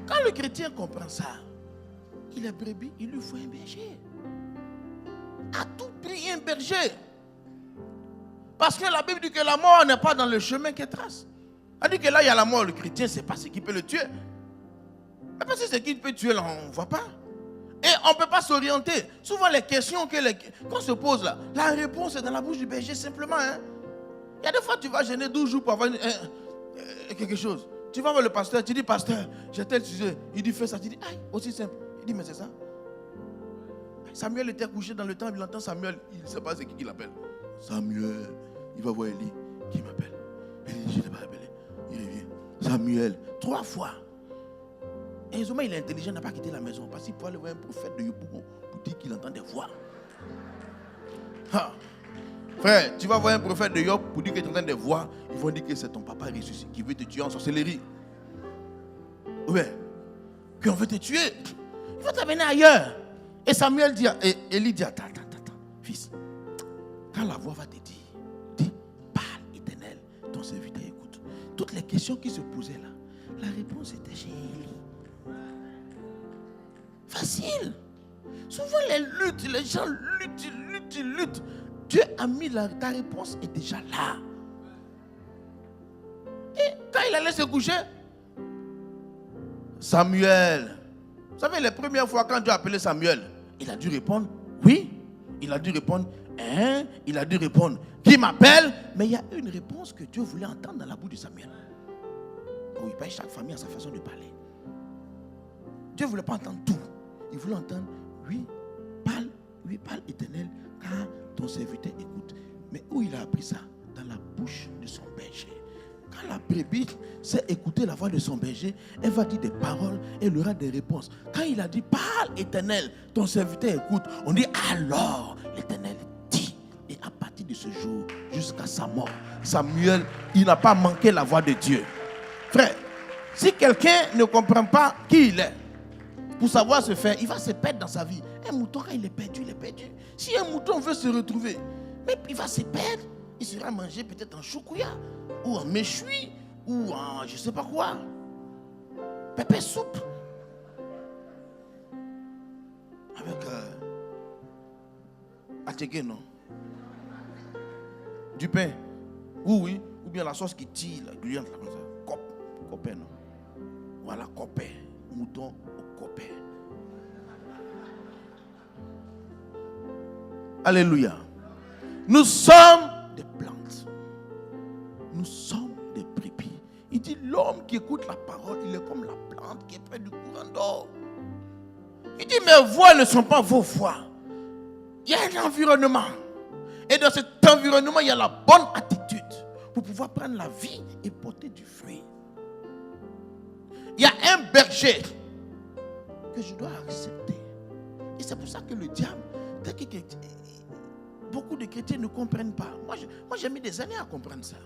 Quand le chrétien comprend ça, il est brebis, il lui faut un berger. À tout prix, un berger. Parce que la Bible dit que la mort n'est pas dans le chemin qu'elle trace. Elle dit que là, il y a la mort, le chrétien, c'est pas ce qui peut le tuer. Mais parce que ce qui peut tuer, là, on ne voit pas. Et on ne peut pas s'orienter. Souvent, les questions qu'on se pose là, la réponse est dans la bouche du berger simplement. Hein. Il y a des fois, tu vas gêner 12 jours pour avoir quelque chose. Tu vas voir le pasteur, tu dis, pasteur, j'ai tel sujet. Il dit, fais ça. Tu dis, aïe, aussi simple. Il dit, mais c'est ça. Samuel était couché dans le temple, il entend Samuel, il ne sait pas c'est qui l'appelle. Samuel, il va voir Élie, qui m'appelle. Il dit, je ne l'ai pas appelé. Il revient. Samuel, 3 fois. Et Zoma, il est intelligent, il n'a pas quitté la maison. Parce qu'il faut aller voir un prophète de Yopougon pour dire qu'il entend des voix. Ha. Frère, tu vas voir un prophète de Yop pour dire qu'il entend des voix. Ils vont dire que c'est ton papa ressuscité qui veut te tuer en sorcellerie. Ouais. Qu'on veut te tuer. Il va t'amener ailleurs. Et Samuel dit, et Élie dit, attends, fils. Quand la voix va te dire, dis, parle, Éternel, ton serviteur écoute. Toutes les questions qui se posaient là, la réponse était chez Élie. Facile. Souvent les luttes, les gens luttent. Dieu a mis ta réponse est déjà là. Et quand il allait se coucher, Samuel, vous savez, les premières fois quand Dieu a appelé Samuel, il a dû répondre, oui. Il a dû répondre, hein. Il a dû répondre, qui m'appelle? Mais il y a une réponse que Dieu voulait entendre dans la bouche de Samuel. Oui, pas chaque famille a sa façon de parler. Dieu ne voulait pas entendre tout. Il voulait entendre, oui, parle Éternel, car ton serviteur écoute. Mais où il a appris ça? Dans la bouche de son berger. Quand la brebis sait écouter la voix de son berger, elle va dire des paroles et elle aura des réponses. Quand il a dit, parle Éternel, ton serviteur écoute, on dit, alors l'Éternel dit. Et à partir de ce jour, jusqu'à sa mort, Samuel, il n'a pas manqué la voix de Dieu. Frère, si quelqu'un ne comprend pas qui il est, pour savoir se faire, il va se perdre dans sa vie. Un mouton, quand il est perdu, il est perdu. Si un mouton veut se retrouver, mais il va se perdre, il sera mangé peut-être en choukouya, ou en méchoui, ou en je ne sais pas quoi. Pépé soupe. Avec attiqué, non? Du pain. Oui. Ou bien la sauce qui tire, la gluante, comme ça. Copé, non? Voilà, copé. Mouton au copé. Alléluia. Nous sommes des plantes. Nous sommes des brebis. Il dit l'homme qui écoute la parole, il est comme la plante qui est près du courant d'eau. Il dit mes voix ne sont pas vos voix. Il y a un environnement. Et dans cet environnement, il y a la bonne attitude pour pouvoir prendre la vie et porter du fruit. Il y a un berger que je dois accepter. Et c'est pour ça que le diable, beaucoup de chrétiens ne comprennent pas. Moi, j'ai mis des années à comprendre ça.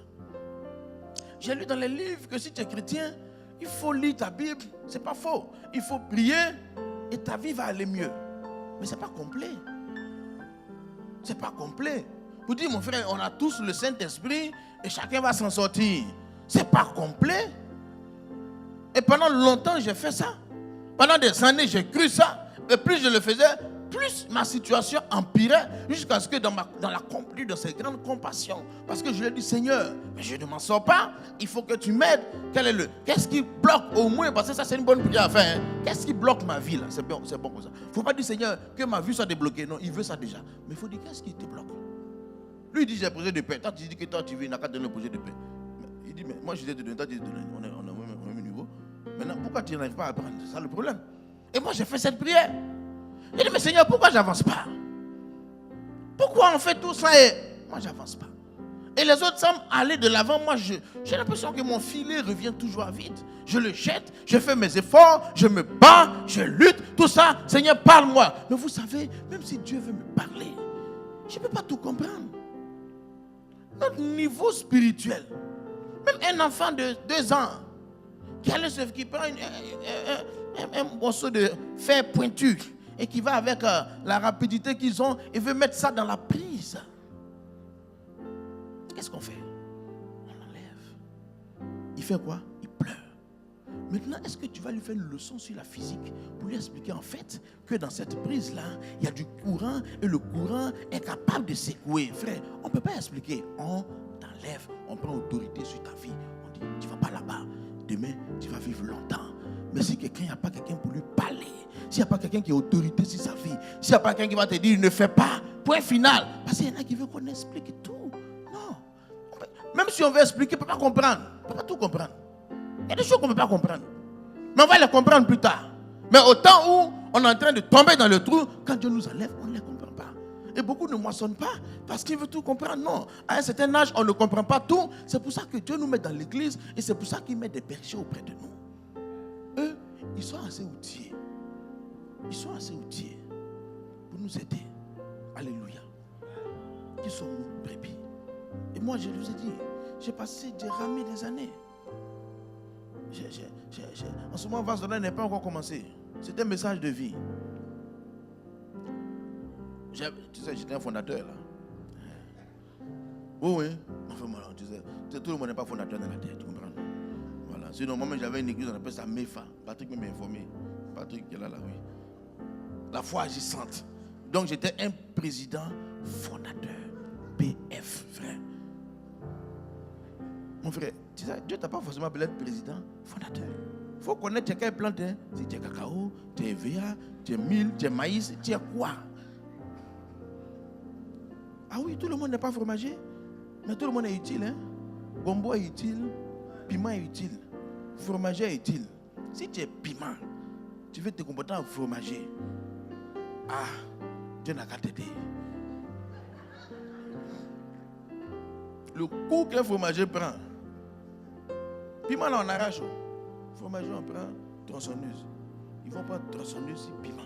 J'ai lu dans les livres que si tu es chrétien, il faut lire ta Bible. C'est pas faux. Il faut prier et ta vie va aller mieux. Mais c'est pas complet. C'est pas complet. Vous dites, mon frère, on a tous le Saint-Esprit et chacun va s'en sortir. C'est pas complet. Et pendant longtemps, j'ai fait ça. Pendant des années, j'ai cru ça. Et plus je le faisais, plus ma situation empirait jusqu'à ce que dans l'accompli de cette grande compassion, parce que je lui ai dit, Seigneur, mais je ne m'en sors pas, il faut que tu m'aides. Qu'est-ce qui bloque au moins, parce que ça c'est une bonne prière à faire, hein? Qu'est-ce qui bloque ma vie là? C'est bon comme ça. Il ne faut pas dire, Seigneur, que ma vie soit débloquée. Non, il veut ça déjà. Mais il faut dire, qu'est-ce qui te bloque? Lui il dit, j'ai un projet de paix. Toi tu dis que toi tu veux, il n'a qu'à donner le projet de paix. Il dit, mais moi je t'ai donné, toi tu dis, on est au même niveau. Maintenant, pourquoi tu n'arrives pas à apprendre? C'est ça le problème. Et moi j'ai fait cette prière. Il dit, mais Seigneur, pourquoi j'avance pas? Pourquoi on fait tout ça et moi j'avance pas? Et les autres semblent aller de l'avant. Moi j'ai l'impression que mon filet revient toujours à vide. Je le jette, je fais mes efforts, je me bats, je lutte, tout ça. Seigneur, parle-moi. Mais vous savez, même si Dieu veut me parler, je ne peux pas tout comprendre. Notre niveau spirituel, même un enfant de 2 ans qui prend un morceau de fer pointu et qui va avec la rapidité qu'ils ont et veut mettre ça dans la prise. Qu'est-ce qu'on fait? On l'enlève. Il fait quoi? Il pleure. Maintenant, est-ce que tu vas lui faire une leçon sur la physique pour lui expliquer en fait que dans cette prise-là, il y a du courant et le courant est capable de secouer? Frère, on ne peut pas expliquer. On t'enlève, on prend autorité sur ta vie. On dit, tu ne vas pas là-bas. Demain, tu vas vivre longtemps. Mais si quelqu'un, il n'y a pas quelqu'un pour lui parler, s'il n'y a pas quelqu'un qui est autorité sur sa vie, s'il n'y a pas quelqu'un qui va te dire ne fais pas, point final. Parce qu'il y en a qui veulent qu'on explique tout. Non. Même si on veut expliquer, on ne peut pas comprendre. On ne peut pas tout comprendre. Il y a des choses qu'on ne peut pas comprendre. Mais on va les comprendre plus tard. Mais au temps où on est en train de tomber dans le trou, quand Dieu nous enlève, on ne les comprend pas. Et beaucoup ne moissonnent pas parce qu'ils veulent tout comprendre. Non, à un certain âge, on ne comprend pas tout. C'est pour ça que Dieu nous met dans l'église et c'est pour ça qu'il met des bergers auprès de nous. Eux, ils sont assez outillés. Ils sont assez outillés pour nous aider. Alléluia. Qui sont nous, brebis? Et moi, je vous ai dit, j'ai ramé des années. En ce moment, Vase Donner n'est pas encore commencé. C'est un message de vie. Tu sais, j'étais un fondateur là. Oui, oui. Enfin, voilà, tu sais, tout le monde n'est pas fondateur dans la terre, tu comprends? Voilà. Sinon, moi-même, j'avais une église, on appelle ça MEFA. Patrick m'a informé. Patrick qui est là, oui. La foi agissante. Donc, j'étais un président fondateur. PF, frère. Mon frère, tu sais, Dieu t'a pas forcément appelé être président fondateur. Il faut connaître tu es quelle plante. Hein? Si tu es cacao, tu es EVA, tu es mil, tu es maïs, tu es quoi? Ah oui, tout le monde n'est pas fromager, mais tout le monde est utile. Hein? Gombo est utile, piment est utile, fromager est utile. Si tu es piment, tu veux te comporter en fromager. Ah, Dieu n'a qu'à t'aider. Le coup qu'un fromager prend, piment là on arrache. Fromager on prend tronçonneuse. Ils vont prendre tronçonneuse et piment.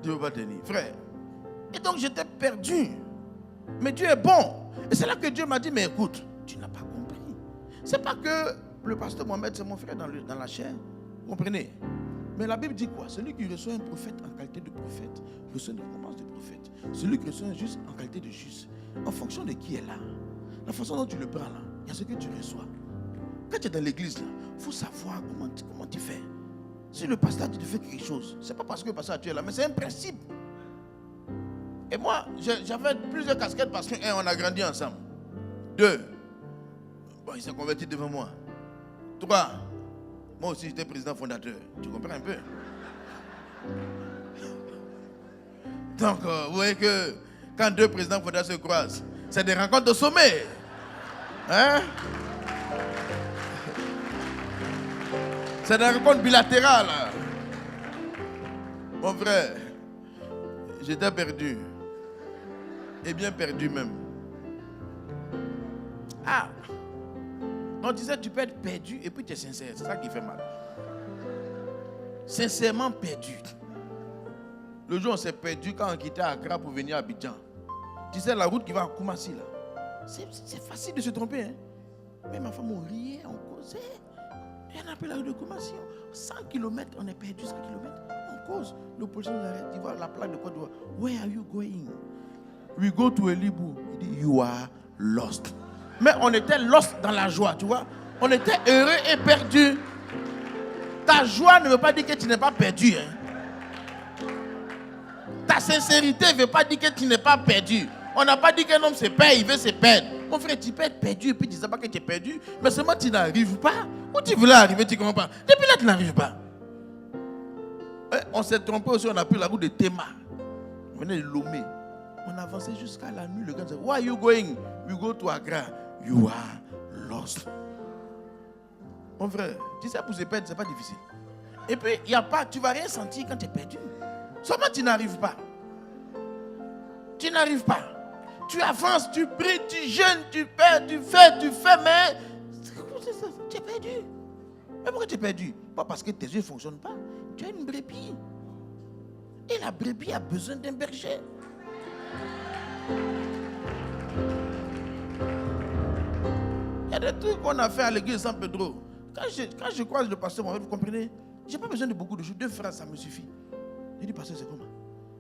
Dieu ne va pas tenir. Frère. Et donc j'étais perdu. Mais Dieu est bon. Et c'est là que Dieu m'a dit, mais écoute, tu n'as pas compris. C'est pas que le pasteur Mohamed, c'est mon frère dans la chair. Vous comprenez? Mais la Bible dit quoi? Celui qui reçoit un prophète en qualité de prophète reçoit une récompense de prophète. Celui qui reçoit un juste en qualité de juste. En fonction de qui est là, la façon dont tu le prends là, il y a ce que tu reçois. Quand tu es dans l'église là, il faut savoir comment tu fais. Si le pasteur dit de faire quelque chose, ce n'est pas parce que le pasteur tu es là, mais c'est un principe. Et moi, j'avais plusieurs casquettes parce que, on a grandi ensemble. 2, bon, il s'est converti devant moi. 3, moi aussi j'étais président fondateur. Tu comprends un peu? Donc, vous voyez que quand 2 présidents fondateurs se croisent, c'est des rencontres de sommet. Hein? C'est des rencontres bilatérales. Mon frère, j'étais perdu. Et bien perdu même. Ah! On disait tu peux être perdu et puis tu es sincère. C'est ça qui fait mal. Sincèrement perdu. Le jour où on s'est perdu quand on quittait Accra pour venir à Abidjan. Tu sais la route qui va à Koumassi là. C'est facile de se tromper. Hein? Mais ma femme, on riait, on causait. Et on appelle la rue de Koumassi. 100 km, on est perdu 100 km. On cause. Le policier nous arrête. Il voit la plaque de Côte d'Ivoire. Where are you going? We go to Elibou. Il dit, you are lost. Mais on était lost dans la joie, tu vois. On était heureux et perdu. Ta joie ne veut pas dire que tu n'es pas perdu. Hein? Ta sincérité ne veut pas dire que tu n'es pas perdu. On n'a pas dit qu'un homme se perd, il veut se perdre. Mon frère, tu peux être perdu et puis tu ne sais pas que tu es perdu. Mais seulement tu n'arrives pas. Où tu voulais arriver, tu ne comprends pas. Depuis là, tu n'arrives pas. On s'est trompé aussi, on a pris la route de Tema. On venait de Lomé. On avançait jusqu'à la nuit. Le gars disait, where are you going? We go to Accra. You are lost. Mon frère, tu sais, pour se perdre, ce n'est pas difficile. Et puis, il n'y a pas, tu ne vas rien sentir quand tu es perdu. Seulement, tu n'arrives pas. Tu n'arrives pas. Tu avances, tu pries, tu jeûnes, tu perds, tu fais, mais tu es perdu. Mais pourquoi tu es perdu? Pas parce que tes yeux ne fonctionnent pas. Tu as une brebis. Et la brebis a besoin d'un berger. Il y a des trucs qu'on a fait à l'église San Pedro. Quand je croise le pasteur, vous comprenez? Je n'ai pas besoin de beaucoup de choses. 2 phrases, ça me suffit. Il dit, pasteur, c'est comment?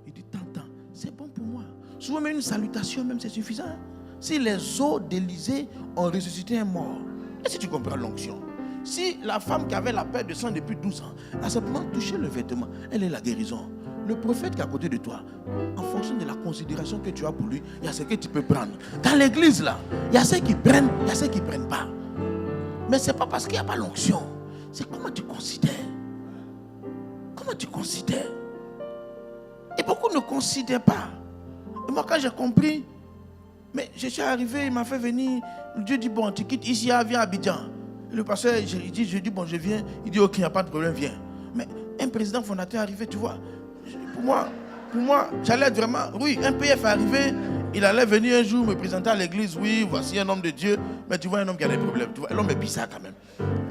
Il dit, tant, c'est bon pour moi. Souvent, même une salutation, même, c'est suffisant. Si les os d'Élysée ont ressuscité un mort, est-ce que tu comprends l'onction? Si la femme qui avait la perte de sang depuis 12 ans a simplement touché le vêtement, elle est la guérison. Le prophète qui est à côté de toi, en fonction de la considération que tu as pour lui, il y a ce que tu peux prendre. Dans l'église là, il y a ceux qui prennent, il y a ceux qui ne prennent pas. Mais ce n'est pas parce qu'il n'y a pas l'onction. C'est comment tu considères. Comment tu considères. Et beaucoup ne considèrent pas. Et moi quand j'ai compris, mais je suis arrivé, il m'a fait venir. Dieu dit, bon, tu quittes ici, viens à Abidjan. Et le pasteur, je dis, bon, je viens. Il dit, ok, il n'y a pas de problème, viens. Mais un président fondateur est arrivé, tu vois. Pour moi, j'allais être vraiment, oui, un PF est arrivé. Il allait venir un jour me présenter à l'église. Oui, voici un homme de Dieu. Mais tu vois un homme qui a des problèmes. Tu vois, l'homme est bizarre quand même.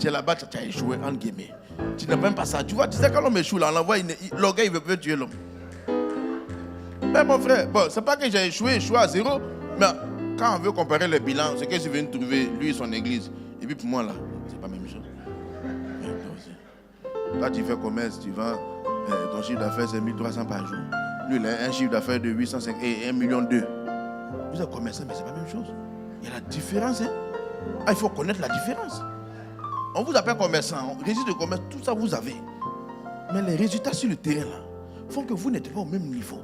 Tu es là-bas, tu as échoué, entre guillemets. Tu n'as même pas ça. Tu vois, tu sais, quand l'homme échoue, là, on l'envoie, l'orgueil, il veut tuer l'homme. Mais mon frère, bon, c'est pas que j'ai échoué à zéro. Mais quand on veut comparer les bilans, c'est que je viens de trouver, lui et son église. Et puis pour moi, là, c'est pas la même chose. Là, tu fais commerce, tu vends, ton chiffre d'affaires, c'est 1300 par jour. Lui, il a un chiffre d'affaires de 805 et 1,2 million. Vous êtes commerçant, mais c'est pas la même chose. Il y a la différence. Hein? Ah, il faut connaître la différence. On vous appelle commerçant, registre de commerce, tout ça vous avez. Mais les résultats sur le terrain, là, font que vous n'êtes pas au même niveau.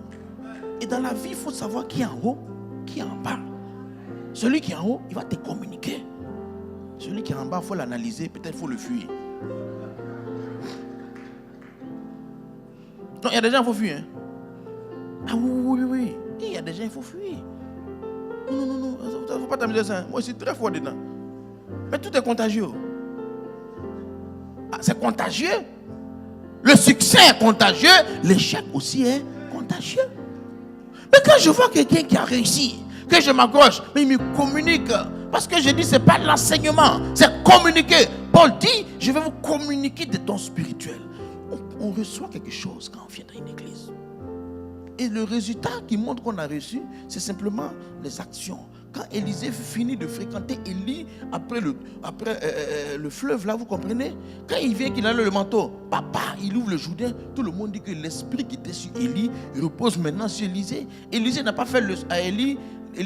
Et dans la vie, il faut savoir qui est en haut, qui est en bas. Celui qui est en haut, il va te communiquer. Celui qui est en bas, il faut l'analyser, peut-être il faut le fuir. Non, il y a des gens, il faut fuir. Hein? Ah oui. Il y a des gens, il faut fuir. Non, il ne faut pas t'amuser ça. Moi, je suis très fort dedans. Mais tout est contagieux. Ah, c'est contagieux. Le succès est contagieux. L'échec aussi est contagieux. Mais quand je vois quelqu'un qui a réussi, que je m'accroche, mais il me communique. Parce que je dis, ce n'est pas l'enseignement, c'est communiquer. Paul dit, je vais vous communiquer des dons spirituels. On reçoit quelque chose quand on vient dans une église. Et le résultat qui montre qu'on a reçu, c'est simplement les actions. Quand Élisée finit de fréquenter Élie après le fleuve, là, vous comprenez? Quand il vient, qu'il a le manteau, papa, il ouvre le Jourdain, tout le monde dit que l'esprit qui était sur Élie repose maintenant sur Élisée. Élisée n'a pas fait à Élie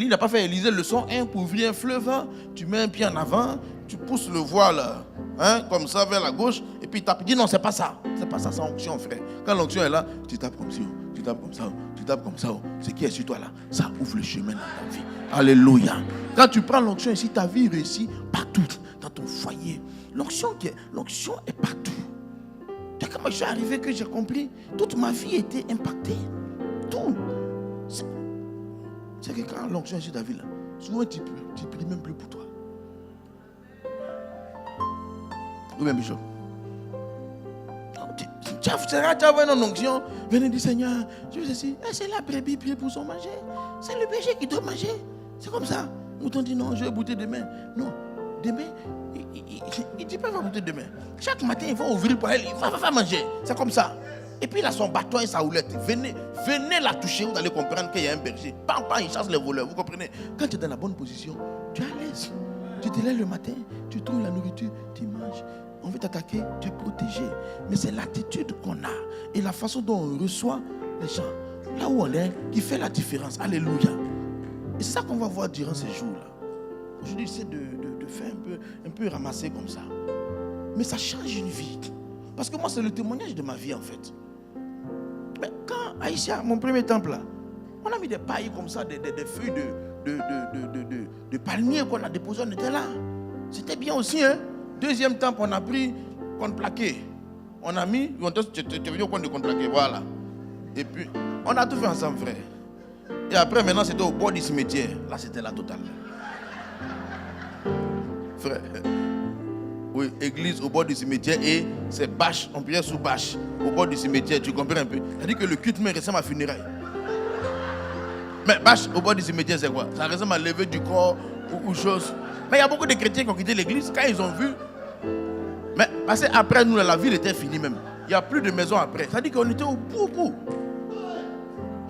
n'a pas fait à Élisée leçon 1 pour ouvrir un fleuve. Tu mets un pied en avant, tu pousses le voile comme ça vers la gauche, et puis il dit non, c'est pas ça. C'est pas ça, c'est onction, frère. Quand l'onction est là, tu tapes comme ça, tu tapes comme ça, tu tapes comme ça. Ce qui est sur toi là, ça ouvre le chemin dans ta vie. Alléluia. Quand tu prends l'onction ici, ta vie réussit partout, dans ton foyer. L'onction est partout. Dès que moi je suis arrivé, que j'ai compris, toute ma vie était impactée. Tout. C'est que quand l'onction est sur ta vie là, souvent tu pries même plus pour toi. Oui, bien, Bishop. Tu as une onction, venez dire Seigneur, je veux ceci. C'est la brebis prier pour son manger. C'est le berger qui doit manger. C'est comme ça. Mouton dit non, je vais bouter demain. Non, demain, il dit pas il va bouter demain. Chaque matin, il va ouvrir pour elle, il va manger. C'est comme ça. Et puis il a son bâton et sa houlette. Venez la toucher, vous allez comprendre qu'il y a un berger. Pam, il chasse les voleurs, vous comprenez? Quand tu es dans la bonne position, tu es à l'aise. Tu te lèves le matin, tu trouves la nourriture, tu manges. On veut t'attaquer, tu es protégé. Mais c'est l'attitude qu'on a et la façon dont on reçoit les gens, là où on est, qui fait la différence. Alléluia. Et c'est ça qu'on va voir durant ces jours-là. Aujourd'hui, j'essaie de faire un peu ramasser comme ça. Mais ça change une vie. Parce que moi, c'est le témoignage de ma vie, en fait. Mais quand Aïcha, mon premier temple, là, on a mis des pailles comme ça, des feuilles de palmier qu'on a déposées, on était là. C'était bien aussi, hein. Deuxième temple, on a pris contreplaqué. On a mis, tu es venu au coin de contreplaqué, voilà. Et puis, on a tout fait ensemble, frère. Et après, maintenant, c'était au bord du cimetière. Là, c'était la totale. Frère, oui, église au bord du cimetière et c'est bâche, on priait sous bâche, au bord du cimetière, tu comprends un peu? C'est-à-dire que le culte me ressemble à funérailles. Mais bâche au bord du cimetière, c'est quoi? Ça ressemble à lever du corps ou chose. Mais il y a beaucoup de chrétiens qui ont quitté l'église quand ils ont vu. Mais parce qu'après nous, la ville était finie même. Il n'y a plus de maison après. Ça dit qu'on était au bout.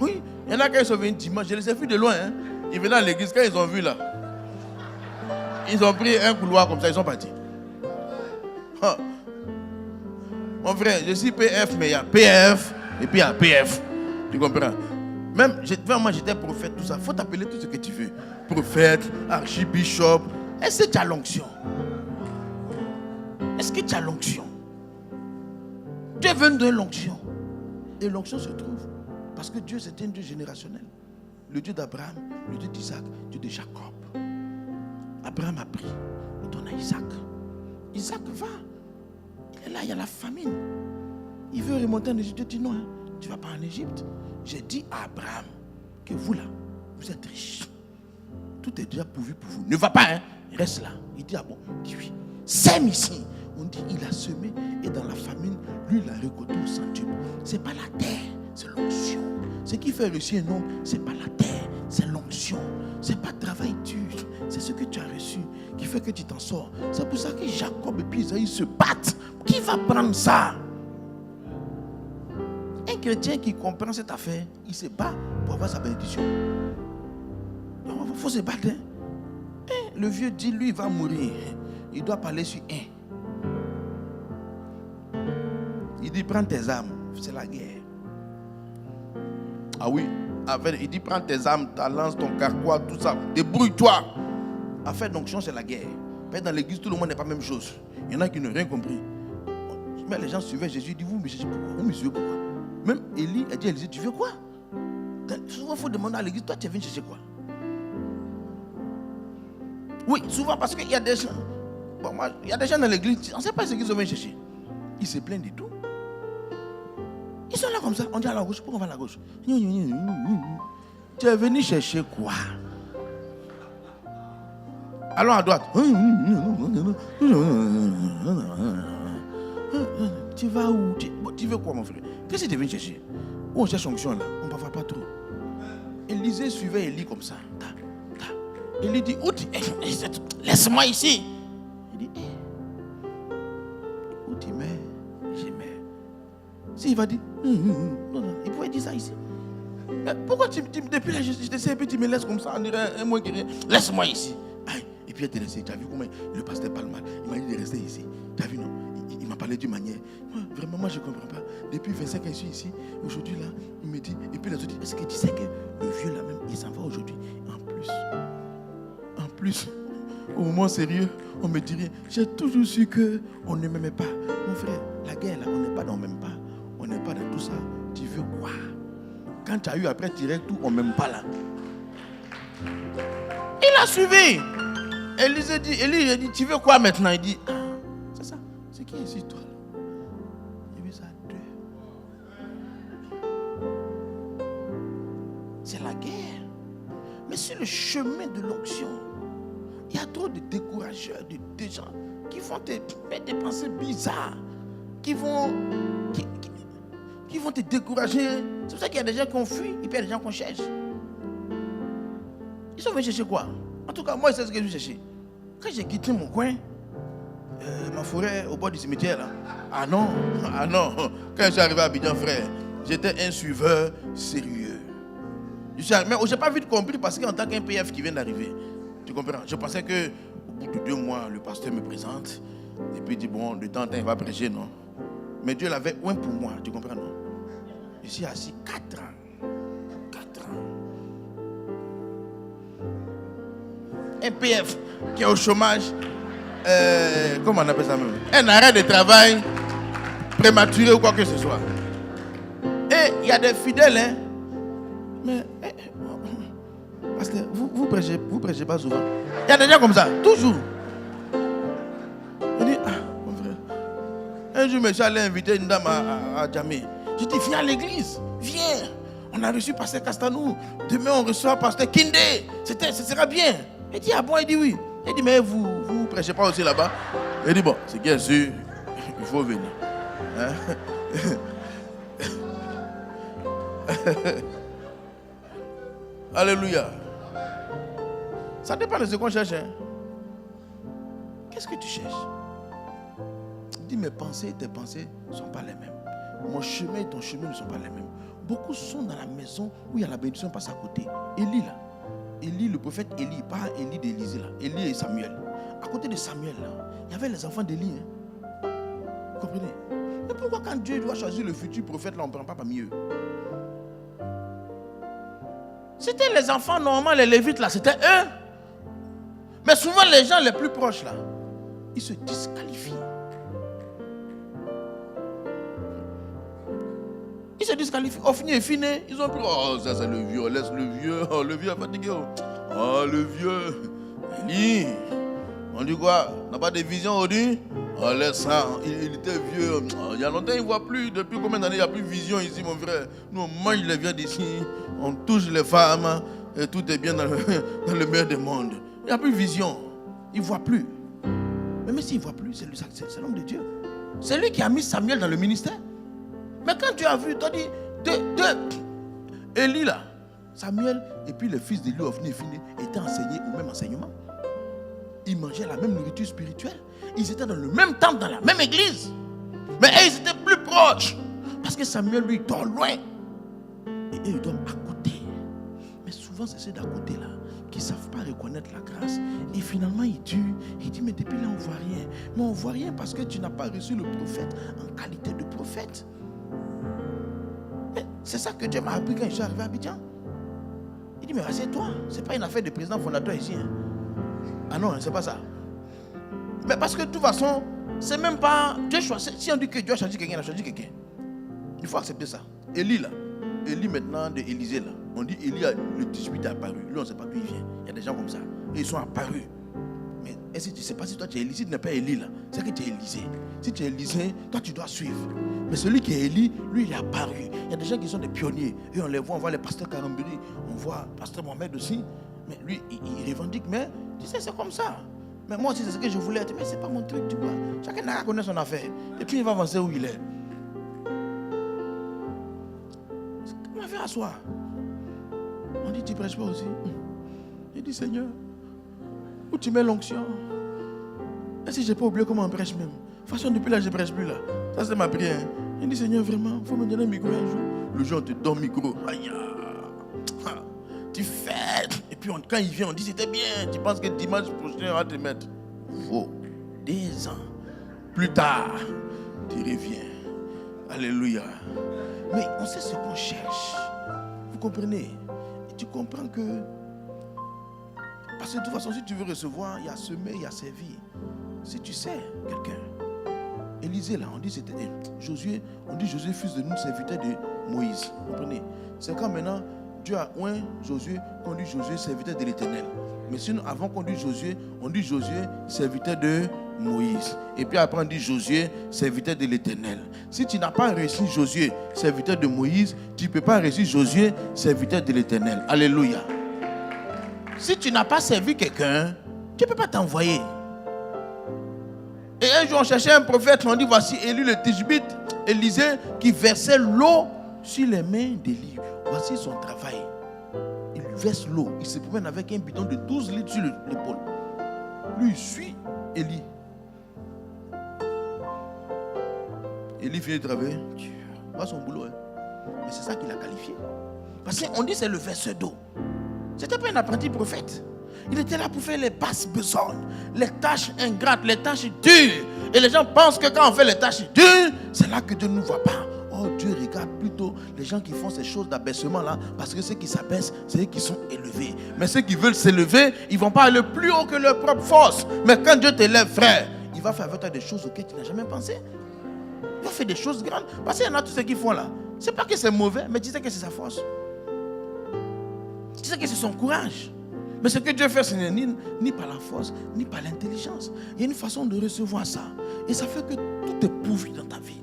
Oui, il y en a quand ils sont venus dimanche, je les ai vus de loin. Hein. Ils venaient à l'église, quand ils ont vu là, ils ont pris un couloir comme ça, ils sont partis. Ah. Mon frère, je suis PF, mais il y a PF et puis il y a PF. Tu comprends? Même, moi j'étais prophète, tout ça. Il faut t'appeler tout ce que tu veux. Prophète, archibishop. Est-ce que tu as l'onction? Est-ce que tu as l'onction? Tu es venu de l'onction. Et l'onction se trouve. Parce que Dieu, c'est un Dieu générationnel. Le Dieu d'Abraham, le Dieu d'Isaac, le Dieu de Jacob. Abraham a pris, il donne à Isaac. Isaac va. Il est là, il y a la famine. Il veut remonter en Égypte. Dieu dit non, tu ne vas pas en Égypte. J'ai dit à Abraham que vous là, vous êtes riche. Tout est déjà pourvu pour vous. Ne va pas, reste là. Il dit, ah bon, il dit oui. Sème ici. On dit, il a semé et dans la famine, lui, il a récolté au centuple. Ce n'est pas la terre, c'est l'onction. Ce qui fait réussir un homme, ce n'est pas la terre, c'est l'onction. Ce n'est pas le travail dur, c'est ce que tu as reçu qui fait que tu t'en sors. C'est pour ça que Jacob et puis Isaïe se battent. Qui va prendre ça? Un chrétien qui comprend cette affaire, il se bat pour avoir sa bénédiction. Il faut se battre. Le vieux dit, lui, il va mourir. Il doit parler sur un. Il dit, prends tes armes, c'est la guerre. Ah oui, il dit, prends tes armes, ta lance, ton carquois, tout ça. Débrouille-toi. Affaire d'onction, c'est la guerre. Mais dans l'église, tout le monde n'est pas la même chose. Il y en a qui n'ont rien compris. Mais les gens suivaient Jésus, ils disent, vous me cherchez pourquoi? Vous me suivez pourquoi? Même Élie a dit à Élisée, tu veux quoi? Souvent, il faut demander à l'église, toi, tu es venu chercher quoi? Oui, souvent parce qu'il y a des gens. Bon, moi, il y a des gens dans l'église, on ne sait pas ce qu'ils ont venu chercher. Ils se plaignent de tout. Ils sont là comme ça. On dit à la gauche, pourquoi on va à la gauche? Tu es venu chercher quoi? Allons à droite. Tu vas où? Tu veux quoi, mon frère? Qu'est-ce que tu es venu chercher? Où on cherche onction là? On ne parle pas trop. Élisée suivait Élie comme ça. Élie dit, où tu es? Laisse-moi ici. Il dit, où tu mets? Je mets. S'il va dire, non, il pouvait dire ça ici. Mais pourquoi depuis là, je te sais, et puis tu me laisses comme ça, on dirait un mot qui dit, laisse-moi ici. Aïe. Et puis il te laissé. Tu as vu comment le pasteur parle mal? Il m'a dit de rester ici. Tu as vu, non? Il m'a parlé d'une manière. Vraiment, moi je ne comprends pas. Depuis 25 ans, je suis ici. Aujourd'hui, là, il me dit, et puis les autres disent, est-ce que tu sais que le vieux là même, il s'en va aujourd'hui? En plus, au moment sérieux, on me dirait, j'ai toujours su qu'on ne m'aimait pas. Mon frère, la guerre là, on n'est pas dans on ne m'aime pas. On n'est pas dans tout ça. Tu veux quoi? Quand tu as eu après, tu règles tout, on ne m'aime pas là. Il a suivi. Élie a dit, tu veux quoi maintenant? Il dit, c'est ça. C'est qui est ici, toi? Il veut ça deux. C'est la guerre. Mais sur le chemin de l'onction, il y a trop de décourageurs, de gens qui vont te mettre des pensées bizarres, qui vont te décourager. C'est pour ça qu'il y a des gens qui ont fui et puis il y a des gens qu'on cherche. Ils sont venus chercher quoi? En tout cas, moi, c'est ce que je cherchais. Quand j'ai quitté mon coin, ma forêt au bord du cimetière, là, ah non. Quand je suis arrivé à Abidjan, frère, j'étais un suiveur sérieux. Mais je n'ai pas vite compris parce qu'en tant qu'un PF qui vient d'arriver, tu comprends? Je pensais qu'au bout de 2 mois, le pasteur me présente et puis il dit, bon, de temps en temps, il va prêcher, non? Mais Dieu l'avait oint pour moi, tu comprends, non? Je suis assis 4 ans. 4 ans. Un PF qui est au chômage, comment on appelle ça même? Un arrêt de travail prématuré ou quoi que ce soit. Et il y a des fidèles, hein? Mais, parce que vous prêchez pas souvent. Il y a des gens comme ça, toujours. Il dit, mon frère. Un jour, je suis allé inviter une dame à Djamé. Je dis, viens à l'église, viens. On a reçu pasteur Castanou. Demain, on reçoit pasteur Kinde. Ce sera bien. Il dit, ah bon? Il dit oui. Il dit, mais vous prêchez pas aussi là-bas? Il dit, bon, c'est bien sûr, il faut venir. Hein? Alléluia. Ça dépend de ce qu'on cherche. Hein? Qu'est-ce que tu cherches? Dis, mes pensées et tes pensées ne sont pas les mêmes. Mon chemin et ton chemin ne sont pas les mêmes. Beaucoup sont dans la maison où il y a la bénédiction passe à côté. Élie là. Élie, le prophète Élie, pas Élie d'Élysée là. Élie et Samuel. À côté de Samuel là, il y avait les enfants d'Élie. Hein? Vous comprenez? Et pourquoi quand Dieu doit choisir le futur prophète là, on ne prend pas parmi eux? C'était les enfants normaux, les Lévites là, c'était eux. Mais souvent les gens les plus proches là, ils se disqualifient. se disqualifient. Au final, ils ont pris. Oh, ça c'est le vieux. Laisse le vieux. Oh, le vieux est fatigué. Oh, le vieux. Élie. On dit quoi? On n'a pas de vision, on dit? Oh, laisse ça. Il était vieux. Oh, il y a longtemps, il ne voit plus. Depuis combien d'années il n'y a plus de vision ici, mon frère? Nous, on mange les vieux d'ici. On touche les femmes. Et tout est bien dans le meilleur des mondes. Il n'y a plus de vision. Il ne voit plus. Mais s'il ne voit plus, c'est l'homme de Dieu. C'est lui qui a mis Samuel dans le ministère. Mais quand tu as vu, tu as dit, de Élie là, Samuel et puis le fils d'Élie étaient enseignés au même enseignement. Ils mangeaient la même nourriture spirituelle. Ils étaient dans le même temple, dans la même église. Mais eux, ils étaient plus proches. Parce que Samuel, lui, dort loin. Et eux, ils dorment à côté. Mais souvent, c'est ceux d'à côté là qui ne savent pas reconnaître la grâce. Et finalement, il dit, mais depuis là, on ne voit rien. Mais on ne voit rien parce que tu n'as pas reçu le prophète en qualité de prophète. Mais c'est ça que Dieu m'a appris quand je suis arrivé à Abidjan. Il dit, mais assieds-toi. Ce n'est pas une affaire de président fondateur ici. Hein. Ah non, c'est pas ça. Mais parce que de toute façon, c'est même pas Dieu choisit. Si on dit que Dieu a choisi quelqu'un, il a choisi quelqu'un. Il faut accepter ça. Élie là, Élie maintenant de Élysée là. On dit Élie, le 18 est apparu. Lui, on ne sait pas d'où il vient. Il y a des gens comme ça. Et ils sont apparus. Mais est-ce que tu ne sais pas si toi tu es Élie? Si tu n'es pas Élie là, c'est que tu es Élysée. Si tu es Élysée, toi tu dois suivre. Mais celui qui est Élie, lui il est apparu. Il y a des gens qui sont des pionniers. Et on les voit, on voit les pasteurs Karambiri, on voit pasteur Mohamed aussi. Mais lui, il revendique, mais tu sais, c'est comme ça. Mais moi aussi, c'est ce que je voulais être. Mais ce n'est pas mon truc, tu vois. Chacun n'a qu'à connaître son affaire. Et puis il va avancer où il est. On m'a fait asseoir. On dit, tu ne prêches pas aussi? Il dit, Seigneur, où tu mets l'onction? Et si je n'ai pas oublié comment on prêche même? De toute façon, depuis là, je ne prêche plus là. Ça, c'est ma prière. Il dit, Seigneur, vraiment, il faut me donner un micro un jour. Le jour, on te donne un micro. Aïe, tu fais. Et puis, quand il vient, on dit, c'était bien. Tu penses que dimanche prochain, on va te mettre. Vaut des ans. Plus tard, tu reviens. Alléluia. Mais on sait ce qu'on cherche. Vous comprenez? Et tu comprends que... Parce que de toute façon, si tu veux recevoir, il y a semer, il y a servi. Si tu sais quelqu'un. Élisée, là, on dit c'était Josué. On dit Josué, fils de nous, serviteur de Moïse. Vous comprenez? C'est quand maintenant, Dieu a oint Josué, qu'on dit Josué, serviteur de l'Éternel. Mais sinon, avant qu'on dise Josué, on dit Josué, serviteur de Moïse. Et puis après, on dit Josué, serviteur de l'Éternel. Si tu n'as pas reçu Josué, serviteur de Moïse, tu ne peux pas reçu Josué, serviteur de l'Éternel. Alléluia. Si tu n'as pas servi quelqu'un, tu ne peux pas t'envoyer. Et un jour, on cherchait un prophète, on dit, voici Élie le Tishbite, Élisée, qui versait l'eau sur les mains d'Élie. Voici son travail. Il verse l'eau. Il se promène avec un bidon de 12 litres sur l'épaule. Lui, il suit Élie. Élie finit de travailler. Pas son boulot. Hein. Mais c'est ça qu'il a qualifié. Parce qu'on dit que c'est le verseur d'eau. Ce n'était pas un apprenti prophète. Il était là pour faire les basses besognes, les tâches ingrates, les tâches dures. Et les gens pensent que quand on fait les tâches dures, c'est là que Dieu ne nous voit pas. Oh, Dieu regarde plutôt les gens qui font ces choses d'abaissement là, parce que ceux qui s'abaissent, c'est eux qui sont élevés. Mais ceux qui veulent s'élever, ils ne vont pas aller plus haut que leur propre force. Mais quand Dieu t'élève, frère, il va faire avec toi des choses auxquelles tu n'as jamais pensé. Il va faire des choses grandes. Parce qu'il y en a tous ceux qui font là. Ce n'est pas que c'est mauvais, mais tu sais que c'est sa force. Tu sais que c'est son courage. Mais ce que Dieu fait, ce n'est ni par la force, ni par l'intelligence. Il y a une façon de recevoir ça. Et ça fait que tout est pourvu dans ta vie.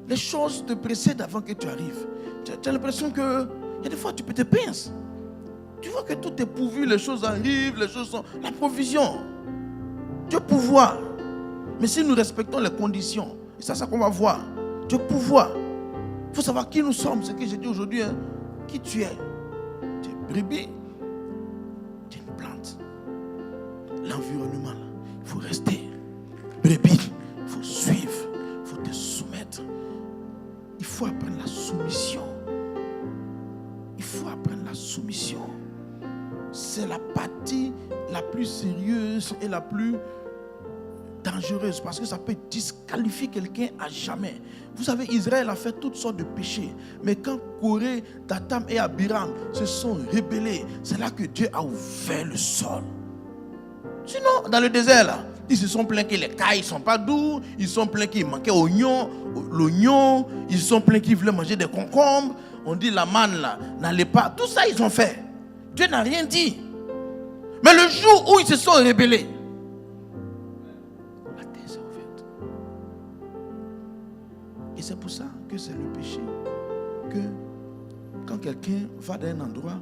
Les choses te précèdent avant que tu arrives. Tu as l'impression que, il y a des fois, tu peux te pincer. Tu vois que tout est pourvu, les choses arrivent, les choses sont... La provision. Dieu pouvoir. Mais si nous respectons les conditions, et c'est ça qu'on va voir. Dieu pouvoir. Il faut savoir qui nous sommes, ce que j'ai dit aujourd'hui. Hein. Qui tu es. Tu es brebis. Tu es une plante. L'environnement, là, il faut rester brebis. Il faut suivre. Il faut te soumettre. Il faut apprendre la soumission. Il faut apprendre la soumission. C'est la partie la plus sérieuse et la plus dangereuse parce que ça peut disqualifier quelqu'un à jamais. Vous savez, Israël a fait toutes sortes de péchés. Mais quand Corée, Datam et Abiram se sont rebellés, c'est là que Dieu a ouvert le sol. Sinon, dans le désert, là, Ils se sont plaints que les cailles ne sont pas doux. Ils se sont plaints qu'il manquait l'oignon. Ils se sont plaints qu'ils voulaient manger des concombres. On dit la manne là n'allait pas. Tout ça ils ont fait. Dieu n'a rien dit. Mais le jour où ils se sont rebellés, la terre s'est ouverte. Et c'est pour ça que c'est le péché. Que quand quelqu'un va dans un endroit,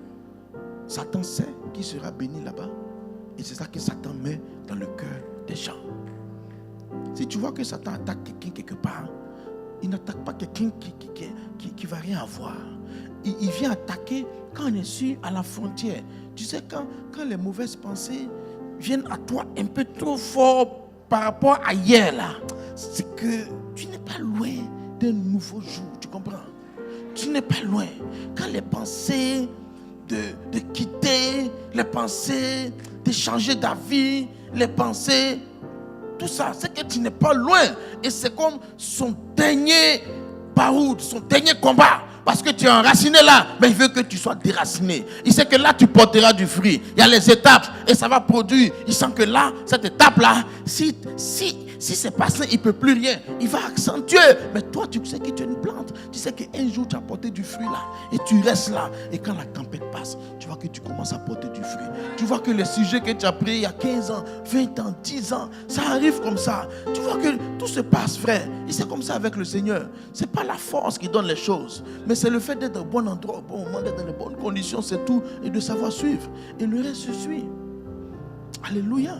Satan sait qu'il sera béni là-bas. Et c'est ça que Satan met dans le cœur des gens. Si tu vois que Satan attaque quelqu'un quelque part, il n'attaque pas quelqu'un qui va rien avoir. Il vient attaquer quand on est sur à la frontière. Tu sais, quand les mauvaises pensées viennent à toi un peu trop fort par rapport à hier, là, c'est que tu n'es pas loin d'un nouveau jour. Tu comprends? Tu n'es pas loin. Quand les pensées de quitter, les pensées de changer d'avis, les pensées, tout ça, c'est que tu n'es pas loin. Et c'est comme son dernier baroud, son dernier combat. Parce que tu es enraciné là, mais il veut que tu sois déraciné. Il sait que là, tu porteras du fruit. Il y a les étapes et ça va produire. Il sent que là, cette étape-là, si c'est passé, il ne peut plus rien. Il va accentuer. Mais toi, tu sais que tu es une plante. Tu sais qu'un jour, tu as porté du fruit là. Et tu restes là. Et quand la tempête passe, tu vois que tu commences à porter du fruit. Tu vois que les sujets que tu as pris il y a 15 ans, 20 ans, 10 ans, ça arrive comme ça. Tu vois que tout se passe, frère. Et c'est comme ça avec le Seigneur. Ce n'est pas la force qui donne les choses. Mais c'est le fait d'être au bon endroit, au bon moment, d'être dans les bonnes conditions, c'est tout. Et de savoir suivre. Et le reste se suit. Alléluia.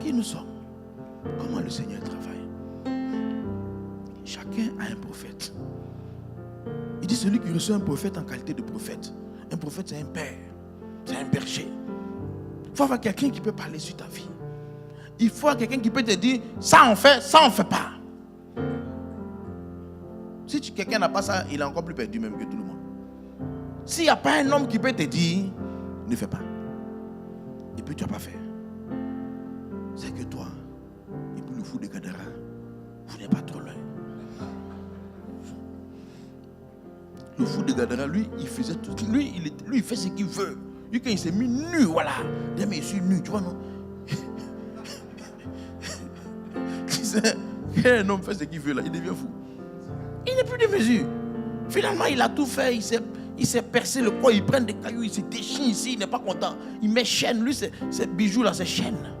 Qui nous sommes? Comment le Seigneur travaille? Chacun a un prophète. Il dit celui qui reçoit un prophète en qualité de prophète. Un prophète, c'est un père. C'est un berger. Il faut avoir quelqu'un qui peut parler sur ta vie. Il faut avoir quelqu'un qui peut te dire ça on fait pas. Si quelqu'un n'a pas ça, il est encore plus perdu même que tout le monde. S'il n'y a pas un homme qui peut te dire ne fais pas. Et puis tu n'as pas fait. C'est que toi, et puis le fou de Gadara, vous n'êtes pas trop loin. Le fou de Gadara, lui, il faisait tout. Lui, il fait ce qu'il veut. Lui, quand il s'est mis nu, voilà. Mais je suis nu, tu vois, non? Tu sais, quand un homme fait ce qu'il veut, là, il devient fou. Il n'est plus de mesure. Finalement, il a tout fait. Il s'est percé le corps. Il prend des cailloux. Il se déchire ici. Il n'est pas content. Il met chaîne. Lui, ces bijoux là, c'est chaîne.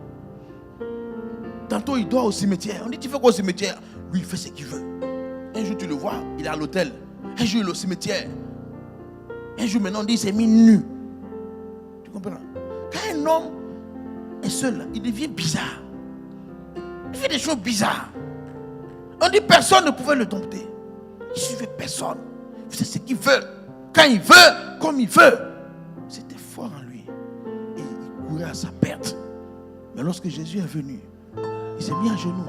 Tantôt, il dort au cimetière. On dit, tu fais quoi au cimetière? Lui, il fait ce qu'il veut. Un jour, tu le vois, il est à l'hôtel. Un jour, il est au cimetière. Un jour, maintenant, on dit, il s'est mis nu. Tu comprends? Quand un homme est seul, il devient bizarre. Il fait des choses bizarres. On dit, personne ne pouvait le dompter. Il ne suivait personne. Il faisait ce qu'il veut. Quand il veut, comme il veut. C'était fort en lui. Et il courait à sa perte. Mais lorsque Jésus est venu, il s'est mis à genoux.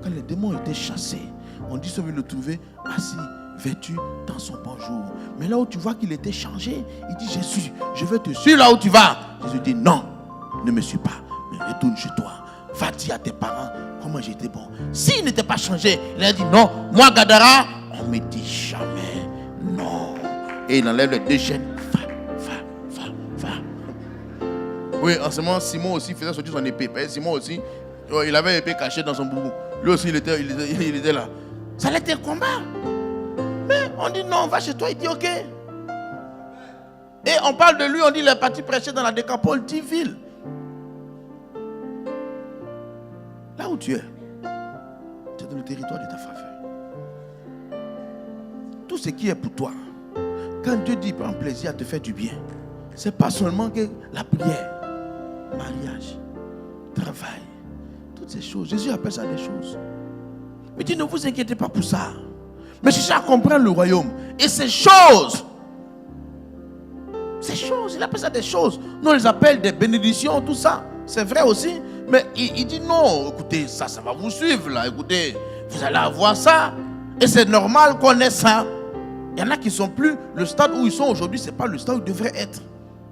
Quand les démons étaient chassés, on dit, ils sont venus le trouver assis, vêtu dans son bon jour. Mais là où tu vois qu'il était changé, il dit, Jésus, je veux te suivre là où tu vas. Jésus dit, non, ne me suis pas, mais retourne chez toi. Va dire à tes parents comment j'étais bon. S'il n'était pas changé, il a dit, non, moi Gadara, on ne me dit jamais non. Et il enlève les deux chaînes. Va. Oui, en ce moment, Simon aussi faisait sortir son épée. Simon aussi, il avait l'épée cachée dans son boubou. Lui aussi, il était là. Ça allait être un combat. Mais on dit non, va chez toi. Il dit ok. Et on parle de lui, on dit il est parti prêcher dans la Décapole 10 villes. Là où tu es, c'est dans le territoire de ta faveur. Tout ce qui est pour toi, quand Dieu dit prends plaisir à te faire du bien, c'est pas seulement que la prière, mariage, travail, toutes ces choses. Jésus appelle ça des choses. Mais dit ne vous inquiétez pas pour ça. Mais cherchez à comprendre le royaume. Et ces choses, il appelle ça des choses. Nous on les appelle des bénédictions, tout ça. C'est vrai aussi. Mais il dit non, écoutez, ça va vous suivre là. Écoutez, vous allez avoir ça. Et c'est normal qu'on ait ça. Il y en a qui ne sont plus. Le stade où ils sont aujourd'hui, ce n'est pas le stade où ils devraient être.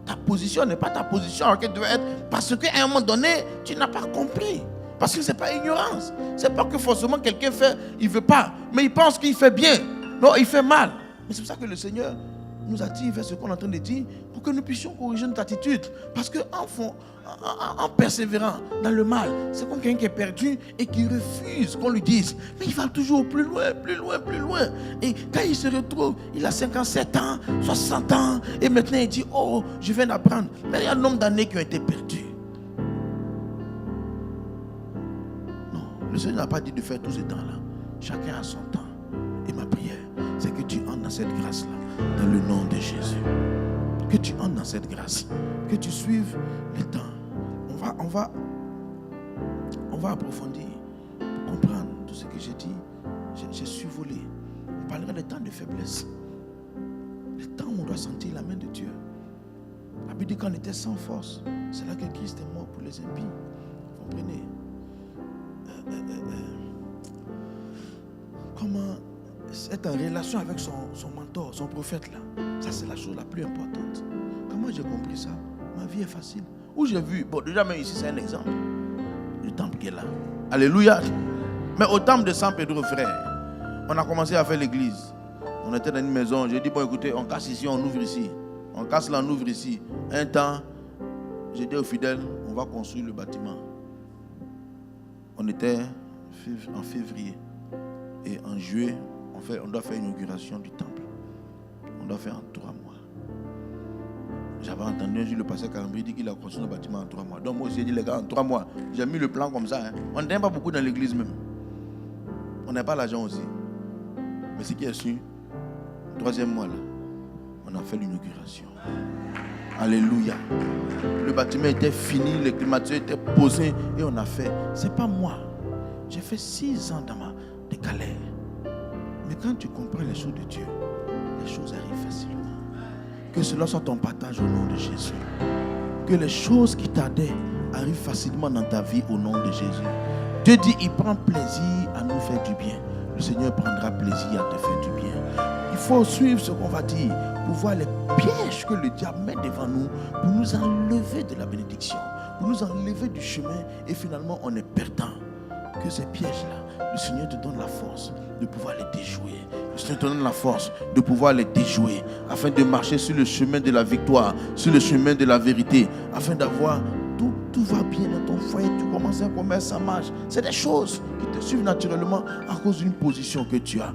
Ta position n'est pas ta position à laquelle tu devrais être. Parce qu'à un moment donné, tu n'as pas compris. Parce que ce n'est pas ignorance. Ce n'est pas que forcément quelqu'un fait, il ne veut pas. Mais il pense qu'il fait bien. Non, il fait mal. Mais c'est pour ça que le Seigneur nous attire vers ce qu'on est en train de dire pour que nous puissions corriger notre attitude. Parce qu'en persévérant dans le mal, c'est comme quelqu'un qui est perdu et qui refuse qu'on lui dise. Mais il va toujours plus loin, plus loin, plus loin. Et quand il se retrouve, il a 57 ans, 60 ans, et maintenant il dit, oh, je viens d'apprendre. Mais il y a un nombre d'années qui ont été perdus. Non, le Seigneur n'a pas dit de faire tout ce temps-là. Chacun a son temps. Et ma prière, c'est que tu entres dans cette grâce-là, dans le nom de Jésus. Que tu entres dans cette grâce, que tu suives le temps. On va approfondir pour comprendre tout ce que j'ai dit. J'ai survolé. On parlera des temps de faiblesse. Les temps où on doit sentir la main de Dieu. La Bible dit qu'on était sans force. C'est là que Christ est mort pour les impies. Vous comprenez? Comment être en relation avec son mentor, son prophète là. Ça c'est la chose la plus importante. Comment j'ai compris ça? Ma vie est facile. Où j'ai vu, bon déjà même ici c'est un exemple. Le temple qui est là. Alléluia. Mais au temple de San Pedro, frère, on a commencé à faire l'église. On était dans une maison, j'ai dit bon écoutez, on casse ici, on ouvre ici. On casse là, on ouvre ici. Un temps, j'ai dit aux fidèles, on va construire le bâtiment. On était en février. Et en juillet, on doit faire l'inauguration du temple. On doit faire en 3 mois. J'avais entendu un jour le pasteur Carambri dire qu'il a construit le bâtiment en 3 mois. Donc moi aussi j'ai dit les gars, en 3 mois, j'ai mis le plan comme ça. Hein. On n'aime pas beaucoup dans l'église même. On n'a pas l'argent aussi. Mais ce qui est sûr, 3e mois là, on a fait l'inauguration. Alléluia. Le bâtiment était fini, les climatiseurs étaient posés et on a fait. C'est pas moi. J'ai fait 6 ans dans ma galère. Mais quand tu comprends les choses de Dieu, les choses arrivent facilement. Que cela soit ton partage au nom de Jésus. Que les choses qui tardaient arrivent facilement dans ta vie au nom de Jésus. Dieu dit, il prend plaisir à nous faire du bien. Le Seigneur prendra plaisir à te faire du bien. Il faut suivre ce qu'on va dire pour voir les pièges que le diable met devant nous pour nous enlever de la bénédiction, pour nous enlever du chemin et finalement on est perdant. Que ces pièges-là, le Seigneur te donne la force de pouvoir les déjouer. Le Seigneur te donne la force de pouvoir les déjouer afin de marcher sur le chemin de la victoire, sur le chemin de la vérité, afin d'avoir tout va bien dans ton foyer, tu commences un commerce, ça marche. C'est des choses qui te suivent naturellement à cause d'une position que tu as.